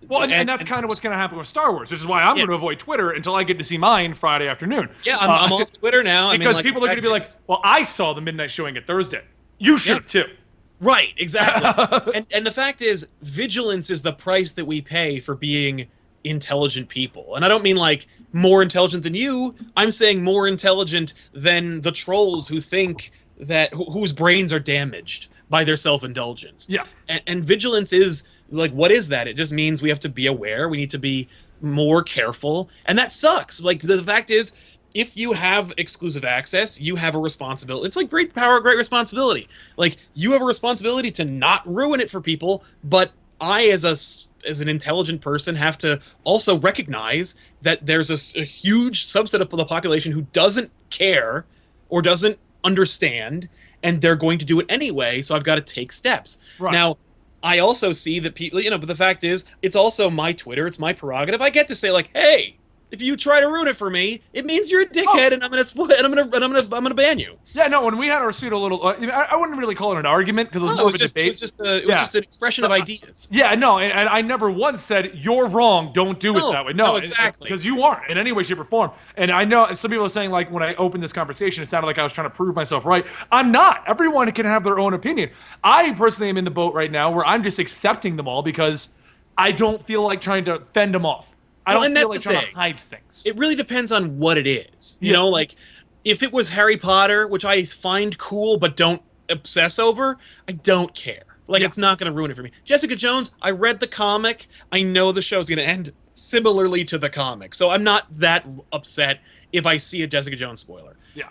Speaker 1: Well, and that's kind of what's going to happen with Star Wars, which is why I'm going to avoid Twitter until I get to see mine Friday afternoon.
Speaker 3: Yeah, I'm on Twitter now.
Speaker 1: Because
Speaker 3: I mean,
Speaker 1: people are going to be like, well, I saw the midnight showing at Thursday. You should have too.
Speaker 3: Right, exactly. and the fact is, vigilance is the price that we pay for being intelligent people. And I don't mean like more intelligent than you. I'm saying more intelligent than the trolls who think that whose brains are damaged by their self-indulgence.
Speaker 1: Yeah.
Speaker 3: And vigilance is like, what is that? It just means we have to be aware. We need to be more careful. And that sucks. Like, the fact is, if you have exclusive access, you have a responsibility. It's like great power, great responsibility. Like, you have a responsibility to not ruin it for people, but I, as an intelligent person, have to also recognize that there's a huge subset of the population who doesn't care or doesn't understand, and they're going to do it anyway, so I've got to take steps.
Speaker 1: Right.
Speaker 3: Now, I also see that people, but the fact is, it's also my Twitter, it's my prerogative. I get to say like, hey, if you try to ruin it for me, it means you're a dickhead, and I'm gonna ban you.
Speaker 1: Yeah, no, when we had our pseudo little, I wouldn't really call it an argument because it was
Speaker 3: No,
Speaker 1: more
Speaker 3: it
Speaker 1: of a
Speaker 3: was
Speaker 1: debate.
Speaker 3: just an expression of ideas.
Speaker 1: Yeah, no, and I never once said you're wrong. Don't do
Speaker 3: No,
Speaker 1: it that way.
Speaker 3: no, exactly.
Speaker 1: because you aren't in any way, shape, or form. And I know some people are saying like when I opened this conversation, it sounded like I was trying to prove myself right. I'm not. Everyone can have their own opinion. I personally am in the boat right now where I'm just accepting them all because I don't feel like trying to fend them off. I
Speaker 3: Well,
Speaker 1: don't
Speaker 3: and
Speaker 1: feel
Speaker 3: that's
Speaker 1: like
Speaker 3: the
Speaker 1: trying
Speaker 3: thing.
Speaker 1: to hide things.
Speaker 3: It really depends on what it is. You
Speaker 1: Yeah.
Speaker 3: know, like if it was Harry Potter, which I find cool but don't obsess over, I don't care. Like,
Speaker 1: Yeah.
Speaker 3: it's not going to ruin it for me. Jessica Jones, I read the comic. I know the show's going to end similarly to the comic. So I'm not that upset if I see a Jessica Jones spoiler.
Speaker 1: Yeah,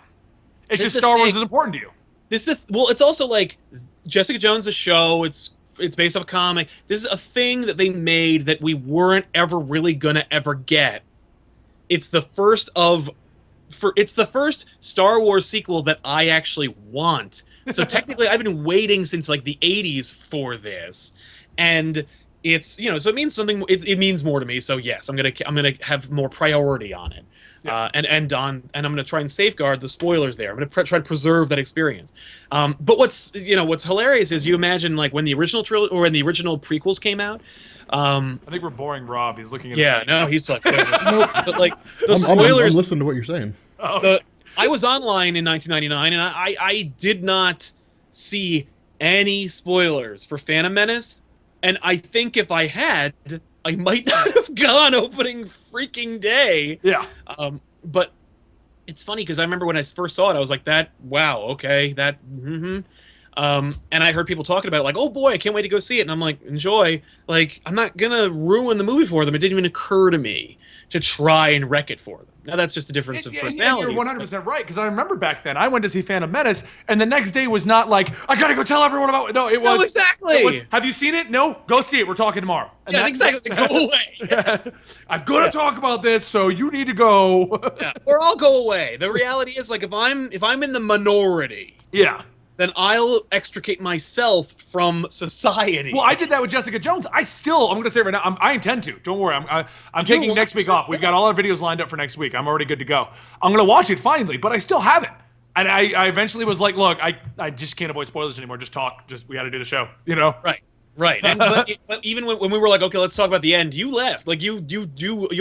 Speaker 1: it's
Speaker 3: This
Speaker 1: just
Speaker 3: is the
Speaker 1: Star Wars
Speaker 3: thing.
Speaker 1: is important to you.
Speaker 3: This is well, it's also like Jessica Jones, a show. It's based off a comic. This is a thing that they made that we weren't ever really gonna ever get. It's the first Star Wars sequel that I actually want. So technically, I've been waiting since like the '80s for this, and it's so it means something. It means more to me. So yes, I'm gonna have more priority on it,
Speaker 1: Yeah.
Speaker 3: and I'm gonna try and safeguard the spoilers there. I'm gonna try to preserve that experience. But what's hilarious is you imagine like when the original trilogy or when the original prequels came out.
Speaker 1: I think we're boring Rob. He's looking at
Speaker 3: Yeah,
Speaker 1: his
Speaker 3: no, he's like,
Speaker 2: Nope.
Speaker 3: but like the
Speaker 2: I'm
Speaker 3: spoilers.
Speaker 2: listening to what you're saying.
Speaker 3: I was online in 1999, and I did not see any spoilers for Phantom Menace, and I think if I had, I might not have gone opening freaking day.
Speaker 1: Yeah.
Speaker 3: But it's funny because I remember when I first saw it, I was like, "That wow, okay, that." And I heard people talking about it, like, "Oh boy, I can't wait to go see it," and I'm like, "Enjoy." Like, I'm not gonna ruin the movie for them. It didn't even occur to me to try and wreck it for them. Now that's just a difference of personality.
Speaker 1: You're 100% right, because I remember back then I went to see Phantom Menace, and the next day was not like I gotta go tell everyone about it. No, it was
Speaker 3: exactly.
Speaker 1: It was, have you seen it? No, go see it. We're talking tomorrow. And
Speaker 3: Yeah, exactly. Go away.
Speaker 1: I'm gonna talk about this, so you need to go.
Speaker 3: Yeah, or I'll go away. The reality is, like, if I'm in the minority,
Speaker 1: Yeah.
Speaker 3: then I'll extricate myself from society.
Speaker 1: Well, I did that with Jessica Jones. I'm going to say it right now, I intend to. Don't worry. I'm taking next week off. We've got all our videos lined up for next week. I'm already good to go. I'm going to watch it finally, but I still haven't. And I eventually was like, look, I just can't avoid spoilers anymore. Just talk. We got to do the show, you know?
Speaker 3: Right. And, but even when we were like, okay, let's talk about the end, you left. Like you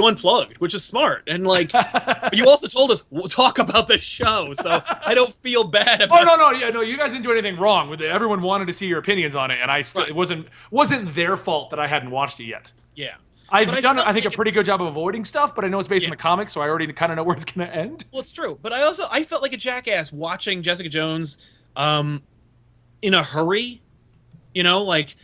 Speaker 3: unplugged, which is smart. And like, but you also told us we'll talk about the show, so I don't feel bad about.
Speaker 1: Oh no, you guys didn't do anything wrong with it. Everyone wanted to see your opinions on it, and it wasn't their fault that I hadn't watched it yet.
Speaker 3: Yeah.
Speaker 1: I've done, I think, a pretty good job of avoiding stuff, but I know it's based on the comics, so I already kind of know where it's going to end.
Speaker 3: Well, it's true, but I felt like a jackass watching Jessica Jones, in a hurry. Like.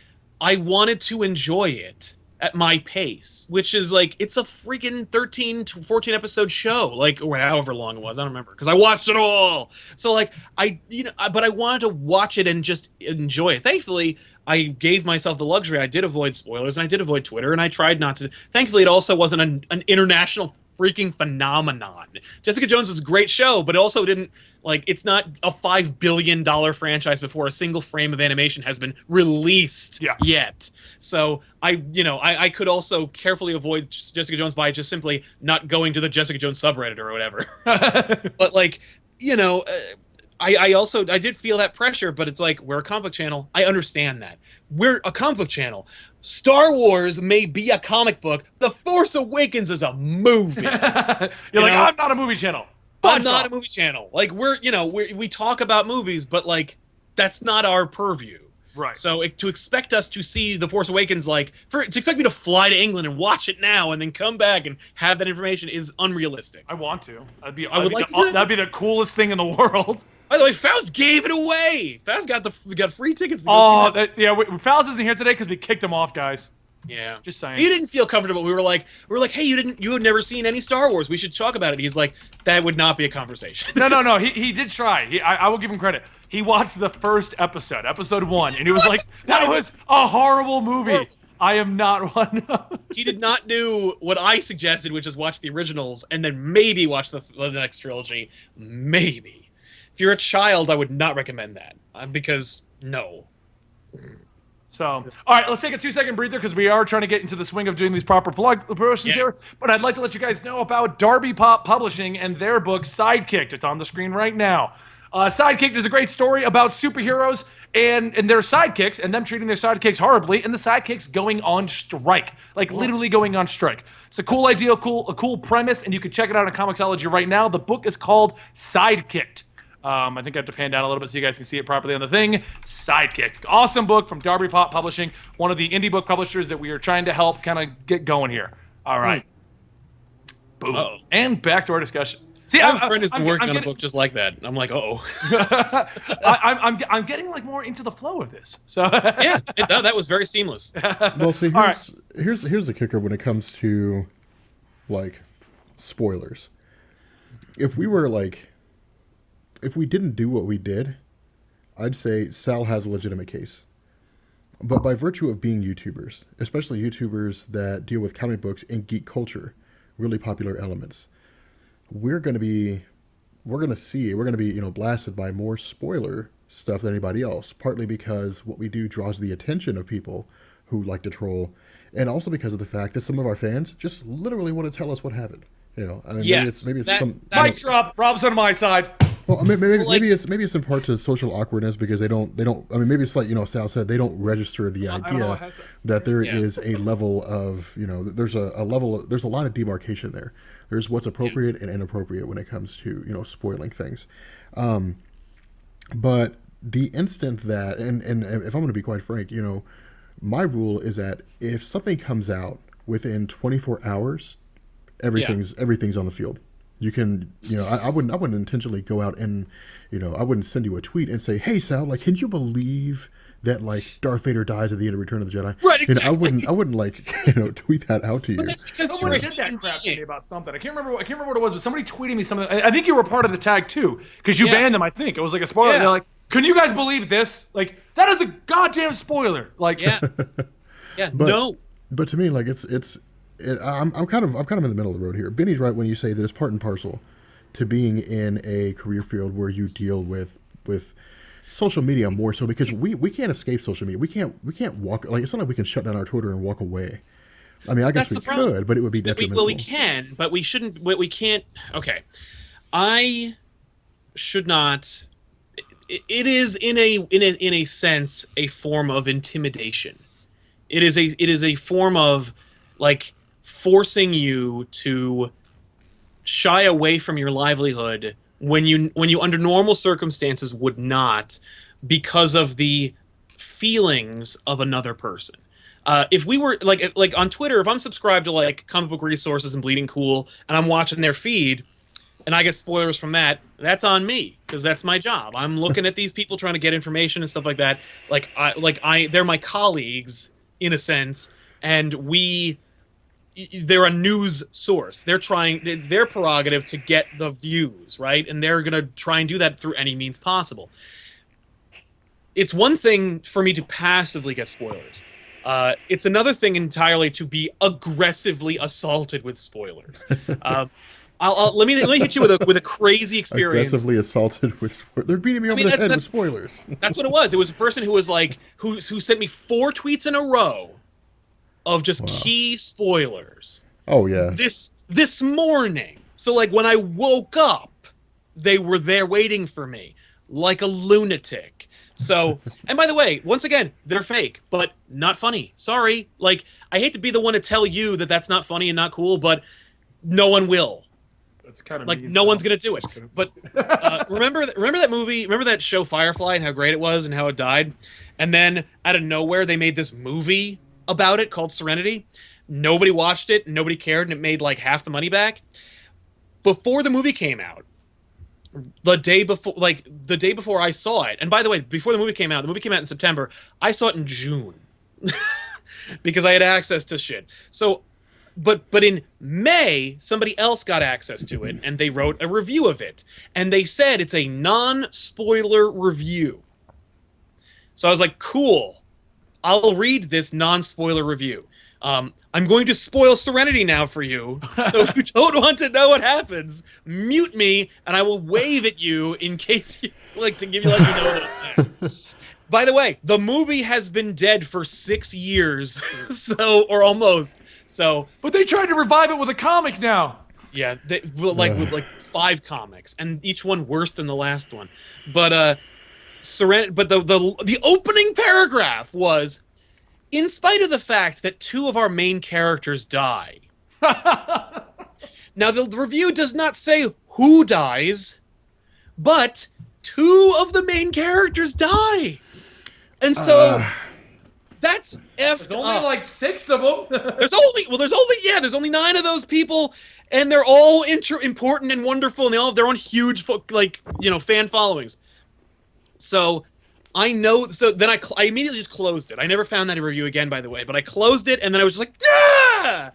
Speaker 3: I wanted to enjoy it at my pace, which is like, it's a freaking 13 to 14 episode show, like, or however long it was. I don't remember because I watched it all. So like, but I wanted to watch it and just enjoy it. Thankfully, I gave myself the luxury. I did avoid spoilers and I did avoid Twitter and I tried not to. Thankfully, it also wasn't an international freaking phenomenon. Jessica Jones is a great show, but it also didn't, like, it's not a $5 billion franchise before a single frame of animation has been released yet. So I could also carefully avoid Jessica Jones by just simply not going to the Jessica Jones subreddit or whatever. But like, I did feel that pressure, but it's like, we're a comic book channel. I understand that. We're a comic book channel. Star Wars may be a comic book. The Force Awakens is a movie.
Speaker 1: You're like, I'm not a movie channel.
Speaker 3: I'm not a movie channel. Like, we talk about movies, but like, that's not our purview.
Speaker 1: Right.
Speaker 3: So to expect us to see The Force Awakens, to expect me to fly to England and watch it now and then come back and have that information is unrealistic.
Speaker 1: I want to. That'd be the coolest thing in the world.
Speaker 3: By the way, Faust gave it away. Faust got free tickets to go see that.
Speaker 1: Faust isn't here today because we kicked him off, guys.
Speaker 3: Yeah,
Speaker 1: just saying.
Speaker 3: He didn't feel comfortable. We were like, hey, you had never seen any Star Wars. We should talk about it. He's like, that would not be a conversation.
Speaker 1: No. He did try. I will give him credit. He watched the first episode 1, and he was like, that was a horrible movie. I am not one.
Speaker 3: He did not do what I suggested, which is watch the originals and then maybe watch the next trilogy. Maybe. If you're a child, I would not recommend that because no.
Speaker 1: So, all right, let's take a 2-second breather because we are trying to get into the swing of doing these proper vlog promotions here. But I'd like to let you guys know about Darby Pop Publishing and their book, Sidekicked. It's on the screen right now. Sidekicked is a great story about superheroes and their sidekicks and them treating their sidekicks horribly and the sidekicks going on strike. Like, literally going on strike. It's a cool idea, a cool premise, and you can check it out on Comixology right now. The book is called Sidekicked. I think I have to pan down a little bit so you guys can see it properly on the thing. Sidekicked. Awesome book from Darby Pop Publishing, one of the indie book publishers that we are trying to help kind of get going here. All right. Boom.
Speaker 3: Uh-oh.
Speaker 1: And back to our discussion. See,
Speaker 3: my friend has been working on a book just like that. I'm like,
Speaker 1: I'm getting like more into the flow of this. So
Speaker 3: yeah, that was very seamless.
Speaker 2: Well, see, here's the kicker when it comes to like spoilers. If we didn't do what we did, I'd say Sal has a legitimate case. But by virtue of being YouTubers, especially YouTubers that deal with comic books and geek culture, really popular elements, we're going to be blasted by more spoiler stuff than anybody else, partly because what we do draws the attention of people who like to troll, and also because of the fact that some of our fans just literally want to tell us what happened. You know, I mean,
Speaker 3: Yes,
Speaker 2: maybe it's
Speaker 3: that-
Speaker 2: some.
Speaker 3: that-
Speaker 1: Mic drop. Rob's on my side.
Speaker 2: Well, maybe,
Speaker 3: like-
Speaker 2: maybe it's in part to social awkwardness because they don't. I mean, maybe it's like Sal said, they don't register the
Speaker 1: I don't know what
Speaker 2: idea
Speaker 1: has-
Speaker 2: that there
Speaker 3: Yeah.
Speaker 2: is a level of there's a level of, there's a line of demarcation there. There's what's appropriate and inappropriate when it comes to spoiling things. But the instant that and if I'm going to be quite frank, my rule is that if something comes out within 24 hours, everything's on the field. You can, I wouldn't intentionally go out and, I wouldn't send you a tweet and say, "Hey Sal, like, can you believe that like Darth Vader dies at the end of Return of the Jedi?"
Speaker 3: Right, exactly.
Speaker 2: I wouldn't like, tweet that out to you.
Speaker 3: But that's because you're
Speaker 1: Somebody
Speaker 3: a
Speaker 1: did that
Speaker 3: human
Speaker 1: crap to
Speaker 3: being.
Speaker 1: me about something. I can't remember what it was, but somebody tweeted me something. I think you were part of the tag too, because you
Speaker 3: Yeah.
Speaker 1: banned them. I think it was like a spoiler.
Speaker 3: Yeah.
Speaker 1: They're like, "Can you guys believe this? Like, that is a goddamn spoiler." Like,
Speaker 3: Yeah. Yeah.
Speaker 2: But-
Speaker 3: no.
Speaker 2: But to me, like I'm kind of in the middle of the road here. Benny's right when you say that it's part and parcel to being in a career field where you deal with social media more so because we can't escape social media. We can't walk, like, it's not like we can shut down our Twitter and walk away. I mean, I guess
Speaker 3: That's
Speaker 2: we
Speaker 3: the problem.
Speaker 2: could, but it would be
Speaker 3: Is that
Speaker 2: detrimental.
Speaker 3: we can, but we shouldn't. We can't. Okay, I should not. It is in a sense a form of intimidation. It is a form of like forcing you to shy away from your livelihood when you under normal circumstances would not, because of the feelings of another person. If we were like on Twitter, if I'm subscribed to like Comic Book Resources and Bleeding Cool, and I'm watching their feed, and I get spoilers from that, that's on me because that's my job. I'm looking at these people trying to get information and stuff like that. They're my colleagues in a sense, and they're a news source. They're trying their prerogative to get the views, right? And they're gonna try and do that through any means possible. It's one thing for me to passively get spoilers. It's another thing entirely to be aggressively assaulted with spoilers. Let me hit you with a crazy experience.
Speaker 2: Aggressively assaulted with they're beating me over the head with spoilers.
Speaker 3: That's what it was. It was a person who was like who sent me 4 tweets in a row of just key spoilers.
Speaker 2: Oh yeah.
Speaker 3: This morning. So like when I woke up, they were there waiting for me like a lunatic. So, and by the way, once again, they're fake, but not funny. Sorry. Like, I hate to be the one to tell you that that's not funny and not cool, but no one will.
Speaker 1: that's kind of
Speaker 3: Like, no one's gonna do it. But remember that movie? Remember that show Firefly and how great it was and how it died? And then out of nowhere, they made this movie about it called Serenity. Nobody watched it, nobody cared, and it made like half the money back. Before the movie came out, the day before I saw it, and by the way, before the movie came out in September. I saw it in June because I had access to shit. So, but in May, somebody else got access to it, and they wrote a review of it, and they said it's a non-spoiler review. So I was like, cool, I'll read this non-spoiler review. I'm going to spoil Serenity now for you. So if you don't want to know what happens, mute me, and I will wave at you in case you let you know that I'm there. By the way, the movie has been dead for 6 years, or almost. So,
Speaker 1: But they tried to revive it with a comic now.
Speaker 3: yeah, with like 5 comics, and each one worse than the last one. But the opening paragraph was, in spite of the fact that 2 of our main characters die. Now, the review does not say who dies, but 2 of the main characters die. And so, that's effed
Speaker 1: There's only
Speaker 3: up.
Speaker 1: like 6 of them.
Speaker 3: There's only 9 of those people, and they're all important and wonderful, and they all have their own huge fan followings. So I know. So then I immediately just closed it. I never found that review again, by the way. But I closed it, and then I was just like, ah!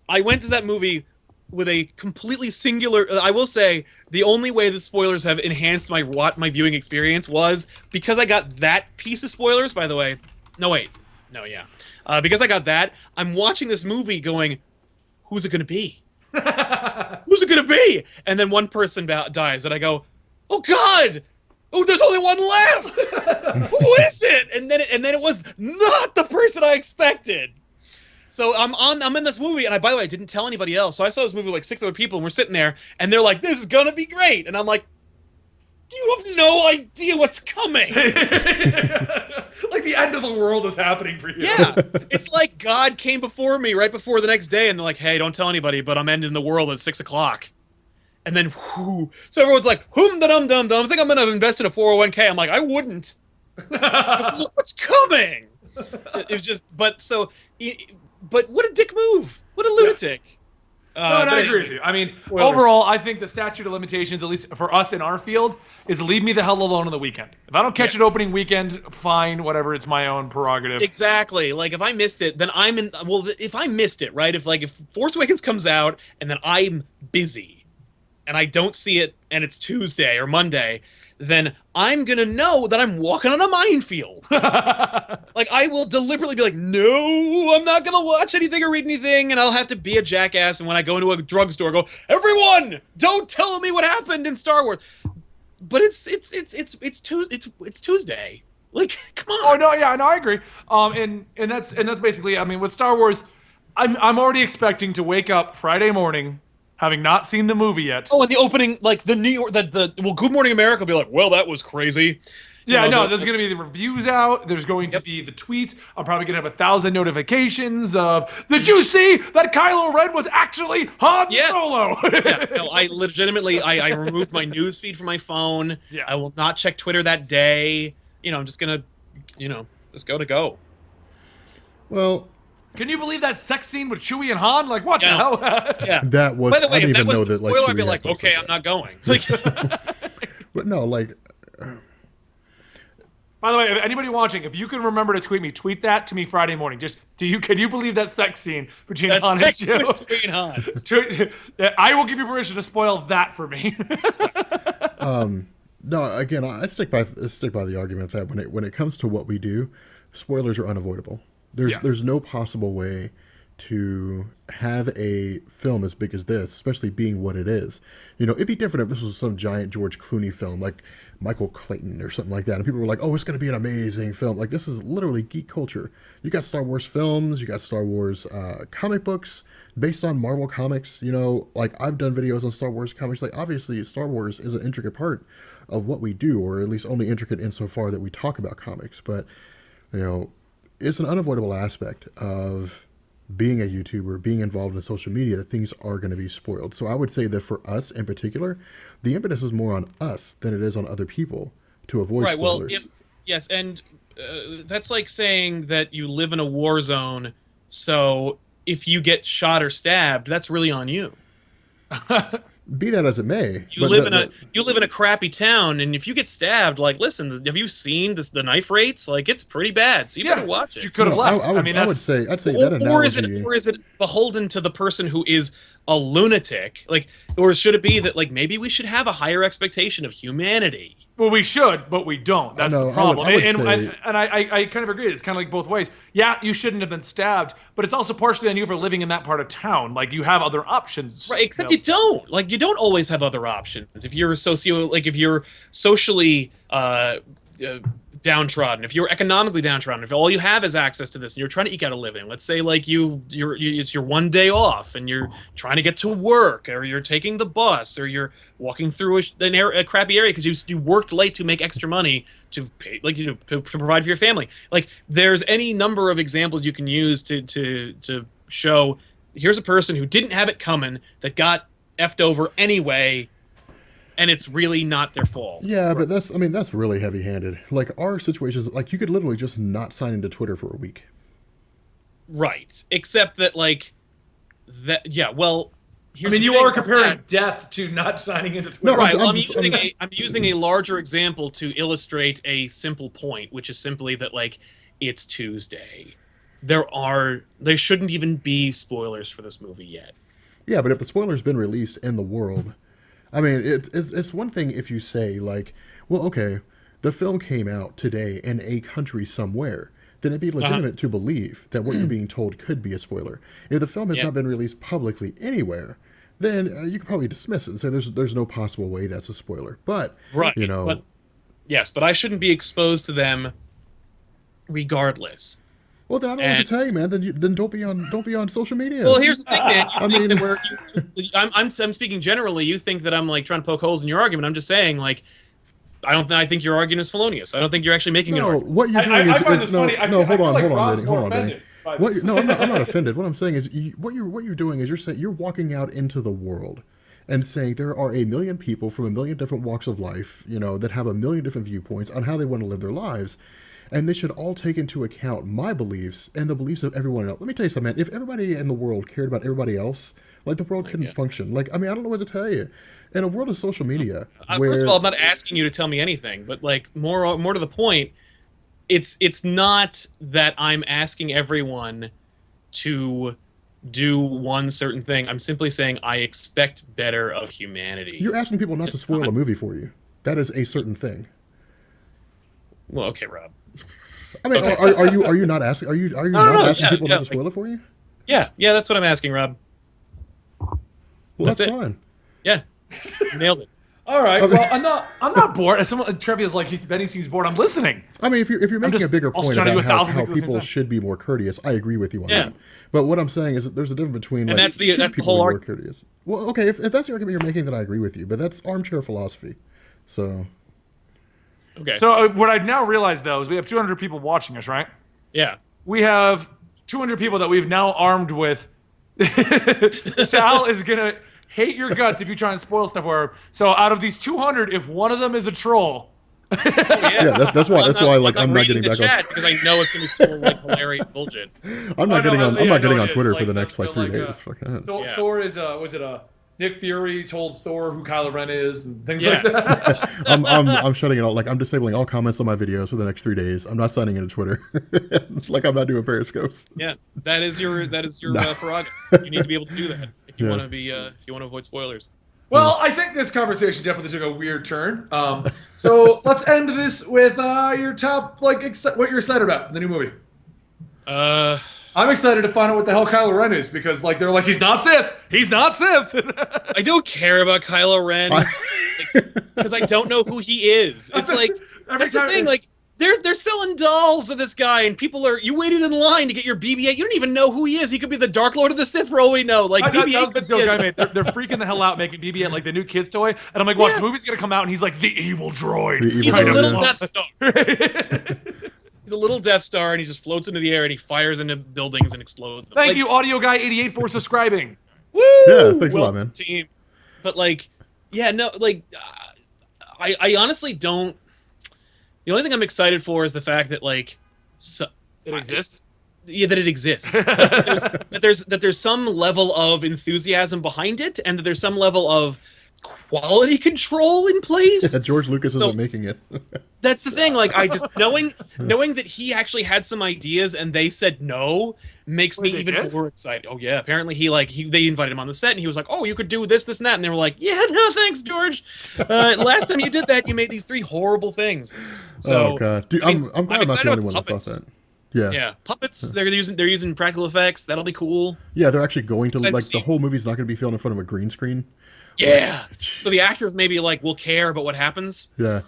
Speaker 3: I went to that movie with a completely singular. I will say the only way the spoilers have enhanced my viewing experience was because I got that piece of spoilers. By the way, because I got that, I'm watching this movie going, who's it gonna be? Who's it gonna be? And then one person dies, and I go, oh God! oh, there's only one left. Who is it? And then it was not the person I expected. So I'm in this movie, and by the way, I didn't tell anybody else. So I saw this movie with like 6 other people, and we're sitting there, and they're like, "This is gonna be great," and I'm like, "You have no idea what's coming."
Speaker 1: Like the end of the world is happening for you.
Speaker 3: Yeah, it's like God came before me right before the next day, and they're like, "Hey, don't tell anybody, but I'm ending the world at 6 o'clock." And then, whoo, so everyone's like, "Whom da dum dum dum." I think I'm gonna invest in a 401k. I'm like, I wouldn't. Look what's coming. It was just, but what a dick move. What a lunatic.
Speaker 1: No, and I
Speaker 3: but
Speaker 1: agree with you. I mean,
Speaker 3: spoilers.
Speaker 1: overall, I think the statute of limitations, at least for us in our field, is leave me the hell alone on the weekend. If I don't catch it opening weekend, fine, whatever. It's my own prerogative.
Speaker 3: Exactly. Like if I missed it, then I'm in. Well, if I missed it, right? If Force Awakens comes out and then I'm busy, and I don't see it, and it's Tuesday or Monday, then I'm gonna know that I'm walking on a minefield. Like I will deliberately be like, no, I'm not gonna watch anything or read anything, and I'll have to be a jackass. And when I go into a drugstore, go, everyone, don't tell me what happened in Star Wars. But it's Tuesday. Like, come on.
Speaker 1: Oh no, yeah, no, I agree. And that's basically, I mean, with Star Wars, I'm already expecting to wake up Friday morning, having not seen the movie yet.
Speaker 3: Oh, and the opening, like the New York, well, Good Morning America will be like, well, that was crazy.
Speaker 1: Yeah, no, there's going to be the reviews out. There's going to be the tweets. I'm probably going to have 1,000 notifications of, did you see that Kylo Ren was actually Han Solo?
Speaker 3: Yeah, no, I legitimately, I removed my news feed from my phone.
Speaker 1: Yeah.
Speaker 3: I will not check Twitter that day. I'm just going to, just go.
Speaker 2: Well,
Speaker 1: Can you believe that sex scene with Chewie and Han? Like, what the hell?
Speaker 3: Yeah.
Speaker 2: that was.
Speaker 3: By the way,
Speaker 2: I didn't
Speaker 3: if that
Speaker 2: even
Speaker 3: was
Speaker 2: know
Speaker 3: the
Speaker 2: that. Like,
Speaker 3: spoiler, I'd be
Speaker 2: Chewie
Speaker 3: like,
Speaker 2: had
Speaker 3: okay, I'm not going. Like,
Speaker 2: But no, like.
Speaker 1: By the way, if anybody watching, if you can remember to tweet me, tweet that to me Friday morning. Just, can you believe that sex scene between
Speaker 3: that's
Speaker 1: Han and
Speaker 3: sex
Speaker 1: Chewie?
Speaker 3: between Han.
Speaker 1: I will give you permission to spoil that for me.
Speaker 2: No, again, I stick by the argument that when it comes to what we do, spoilers are unavoidable. There's no possible way to have a film as big as this, especially being what it is. It'd be different if this was some giant George Clooney film like Michael Clayton or something like that, and people were like, "Oh, it's going to be an amazing film." Like, this is literally geek culture. You got Star Wars films, you got Star Wars comic books based on Marvel comics. Like I've done videos on Star Wars comics. Like, obviously, Star Wars is an intricate part of what we do, or at least only intricate insofar that we talk about comics. But it's an unavoidable aspect of being a YouTuber, being involved in social media, that things are going to be spoiled. So I would say that for us in particular, the impetus is more on us than it is on other people to avoid spoilers.
Speaker 3: Well, yes, and that's like saying that you live in a war zone, so if you get shot or stabbed, that's really on you.
Speaker 2: Be that as it may,
Speaker 3: you live in a crappy town, and if you get stabbed, like, listen, have you seen the knife rates? Like, it's pretty bad. So you better watch it.
Speaker 1: You could have left.
Speaker 2: I'd say that analogy.
Speaker 3: Or is it beholden to the person who is a lunatic? Like, or should it be that, like, maybe we should have a higher expectation of humanity?
Speaker 1: Well, we should, but we don't. That's the problem. I kind of agree. It's kind of like both ways. Yeah, you shouldn't have been stabbed, but it's also partially on you for living in that part of town. Like, you have other options.
Speaker 3: Right, except you don't. Like, you don't always have other options. If you're if you're socially downtrodden, if you're economically downtrodden, if all you have is access to this and you're trying to eke out a living, let's say like it's your one day off and you're trying to get to work, or you're taking the bus, or you're walking through a crappy area because you worked late to make extra money to pay, like, to provide for your family. Like, there's any number of examples you can use to show here's a person who didn't have it coming, that got effed over anyway, and it's really not their fault.
Speaker 2: Yeah, but that's really heavy-handed. Like, our situations, like, you could literally just not sign into Twitter for a week.
Speaker 3: Right. Except that, like, here's
Speaker 1: you are comparing death to not signing into Twitter.
Speaker 3: No, right. Well, I'm using a larger example to illustrate a simple point, which is simply that, like, it's Tuesday. There shouldn't even be spoilers for this movie yet.
Speaker 2: Yeah, but if the spoiler's been released in the world, I mean, it's one thing if you say, like, well, okay, the film came out today in a country somewhere, then it'd be legitimate to believe that what you're being told could be a spoiler. If the film has not been released publicly anywhere, then you could probably dismiss it and say there's no possible way that's a spoiler. But,
Speaker 3: right. Yes, but I shouldn't be exposed to them regardless.
Speaker 2: Well, then I don't know what to tell you, man. Then don't be on social media.
Speaker 3: Well, here's the thing, man. You
Speaker 2: I
Speaker 3: think
Speaker 2: mean-
Speaker 3: that I'm speaking generally. You think that I'm like trying to poke holes in your argument. I'm just saying, like, I think your argument is felonious. I don't think you're actually making an
Speaker 2: No,
Speaker 3: argument.
Speaker 2: what you're doing
Speaker 1: I find
Speaker 2: is
Speaker 1: this
Speaker 2: no,
Speaker 1: funny. I
Speaker 2: no.
Speaker 1: feel
Speaker 2: Hold on,
Speaker 1: like
Speaker 2: hold on,
Speaker 1: Rob's
Speaker 2: Danny.
Speaker 1: more
Speaker 2: Hold on, Danny.
Speaker 1: offended by
Speaker 2: What?
Speaker 1: this.
Speaker 2: No, I'm not offended. What I'm saying is, what you're doing is you're walking out into the world and saying there are a million people from a million different walks of life, that have a million different viewpoints on how they want to live their lives, and they should all take into account my beliefs and the beliefs of everyone else. Let me tell you something, man. If everybody in the world cared about everybody else, like the world couldn't function. Like, I mean, I don't know what to tell you. In a world of social media,
Speaker 3: First of all, I'm not asking you to tell me anything, but like more to the point, it's not that I'm asking everyone to do one certain thing. I'm simply saying I expect better of humanity.
Speaker 2: you're asking people not to spoil a movie for you. That is a certain thing.
Speaker 3: Well, okay, Rob.
Speaker 2: I mean, are you not asking? Are you not asking people not to spoil it for you?
Speaker 3: Yeah, that's what I'm asking, Rob.
Speaker 2: Well,
Speaker 3: That's
Speaker 2: that's
Speaker 3: it.
Speaker 2: fine.
Speaker 3: Yeah, nailed it.
Speaker 1: All right. Well, I'm not bored. As someone, Trevia's like, Benny seems bored. I'm listening.
Speaker 2: I mean, if you're making
Speaker 1: just
Speaker 2: a bigger
Speaker 1: also
Speaker 2: point
Speaker 1: trying to do
Speaker 2: about
Speaker 1: 1,000
Speaker 2: how
Speaker 1: things at the same
Speaker 2: people
Speaker 1: time.
Speaker 2: should be more courteous, I agree with you on
Speaker 3: Yeah.
Speaker 2: that. But what I'm saying is that there's a difference between
Speaker 3: And
Speaker 2: like,
Speaker 3: that's the
Speaker 2: should people
Speaker 3: whole
Speaker 2: be more
Speaker 3: argument.
Speaker 2: courteous. Well, okay, if that's the argument you're making, then I agree with you. But that's armchair philosophy. So
Speaker 3: Okay.
Speaker 1: So what I now realize though is we have 200 people watching us, right?
Speaker 3: yeah.
Speaker 1: We have 200 people that we've now armed with. Sal is gonna hate your guts if you try and spoil stuff for her. So out of these 200, if one of them is a troll,
Speaker 2: yeah, that's why like I'm not
Speaker 3: reading
Speaker 2: getting
Speaker 3: the
Speaker 2: back
Speaker 3: chat because I know it's gonna be full of like hilarious bullshit.
Speaker 2: I'm not getting on
Speaker 1: it is.
Speaker 2: Twitter for
Speaker 1: Like,
Speaker 2: the next like 3
Speaker 1: like,
Speaker 2: days. Fuck that.
Speaker 3: Yeah.
Speaker 1: Thor is was it Nick Fury told Thor who Kylo Ren is and things
Speaker 3: Yes.
Speaker 1: like that.
Speaker 2: I'm shutting it all. Like I'm disabling all comments on my videos for the next 3 days. I'm not signing into Twitter. It's like I'm not doing periscopes.
Speaker 3: Yeah, that is your prerogative. You need to be able to do that if you
Speaker 2: Yeah.
Speaker 3: want to be if you want to avoid spoilers.
Speaker 1: Well, I think this conversation definitely took a weird turn. So let's end this with your top, like, what you're excited about in the new movie. I'm excited to find out what the hell Kylo Ren is because, like, they're like, he's not Sith. He's not Sith.
Speaker 3: I don't care about Kylo Ren because I don't know who he is. It's like
Speaker 1: Every
Speaker 3: that's the
Speaker 1: time-
Speaker 3: thing. Like they're selling dolls of this guy, and people are you waited in line to get your BB-8. You don't even know who he is. He could be the Dark Lord of the Sith for all we know. Like
Speaker 1: that
Speaker 3: BB-8
Speaker 1: was the
Speaker 3: could be
Speaker 1: joke
Speaker 3: a-
Speaker 1: I made. They're freaking the hell out making BB-8 like the new kid's toy, and I'm like, watch, the movie's gonna come out, and he's like the evil droid.
Speaker 2: The evil
Speaker 3: He's a
Speaker 2: droid,
Speaker 3: little
Speaker 2: yeah.
Speaker 3: Death Star. He's a little Death Star, and he just floats into the air, and he fires into buildings and explodes them.
Speaker 1: Thank
Speaker 3: Like,
Speaker 1: you, Audio Guy 88, for subscribing. Woo!
Speaker 2: Yeah, thanks a
Speaker 3: well,
Speaker 2: lot, man.
Speaker 3: team. But like, yeah, no, like, I honestly don't. The only thing I'm excited for is the fact that like,
Speaker 1: It exists.
Speaker 3: yeah, that it exists. that there's some level of enthusiasm behind it, and that there's some level of quality control in place.
Speaker 2: Yeah, George Lucas
Speaker 3: So-
Speaker 2: isn't making it.
Speaker 3: That's the thing. Like, I just knowing that he actually had some ideas and they said no makes me
Speaker 1: Wait, they
Speaker 3: even
Speaker 1: did?
Speaker 3: more excited. Oh yeah, apparently they invited him on the set and he was like, oh, you could do this, and that, and they were like, yeah, no, thanks, George. Last time you did that, you made these 3 horrible things. So
Speaker 2: Oh god, dude,
Speaker 3: I mean,
Speaker 2: I'm glad I'm not
Speaker 3: excited
Speaker 2: the only
Speaker 3: about
Speaker 2: one that thought
Speaker 3: puppets.
Speaker 2: that. Yeah.
Speaker 3: yeah, puppets. They're using practical effects. That'll be cool.
Speaker 2: Yeah, they're actually going to
Speaker 3: Excited to
Speaker 2: like
Speaker 3: see-
Speaker 2: the whole movie's not going to be filmed in front of a green screen.
Speaker 3: Yeah. So the actors maybe like will care about what happens.
Speaker 2: Yeah.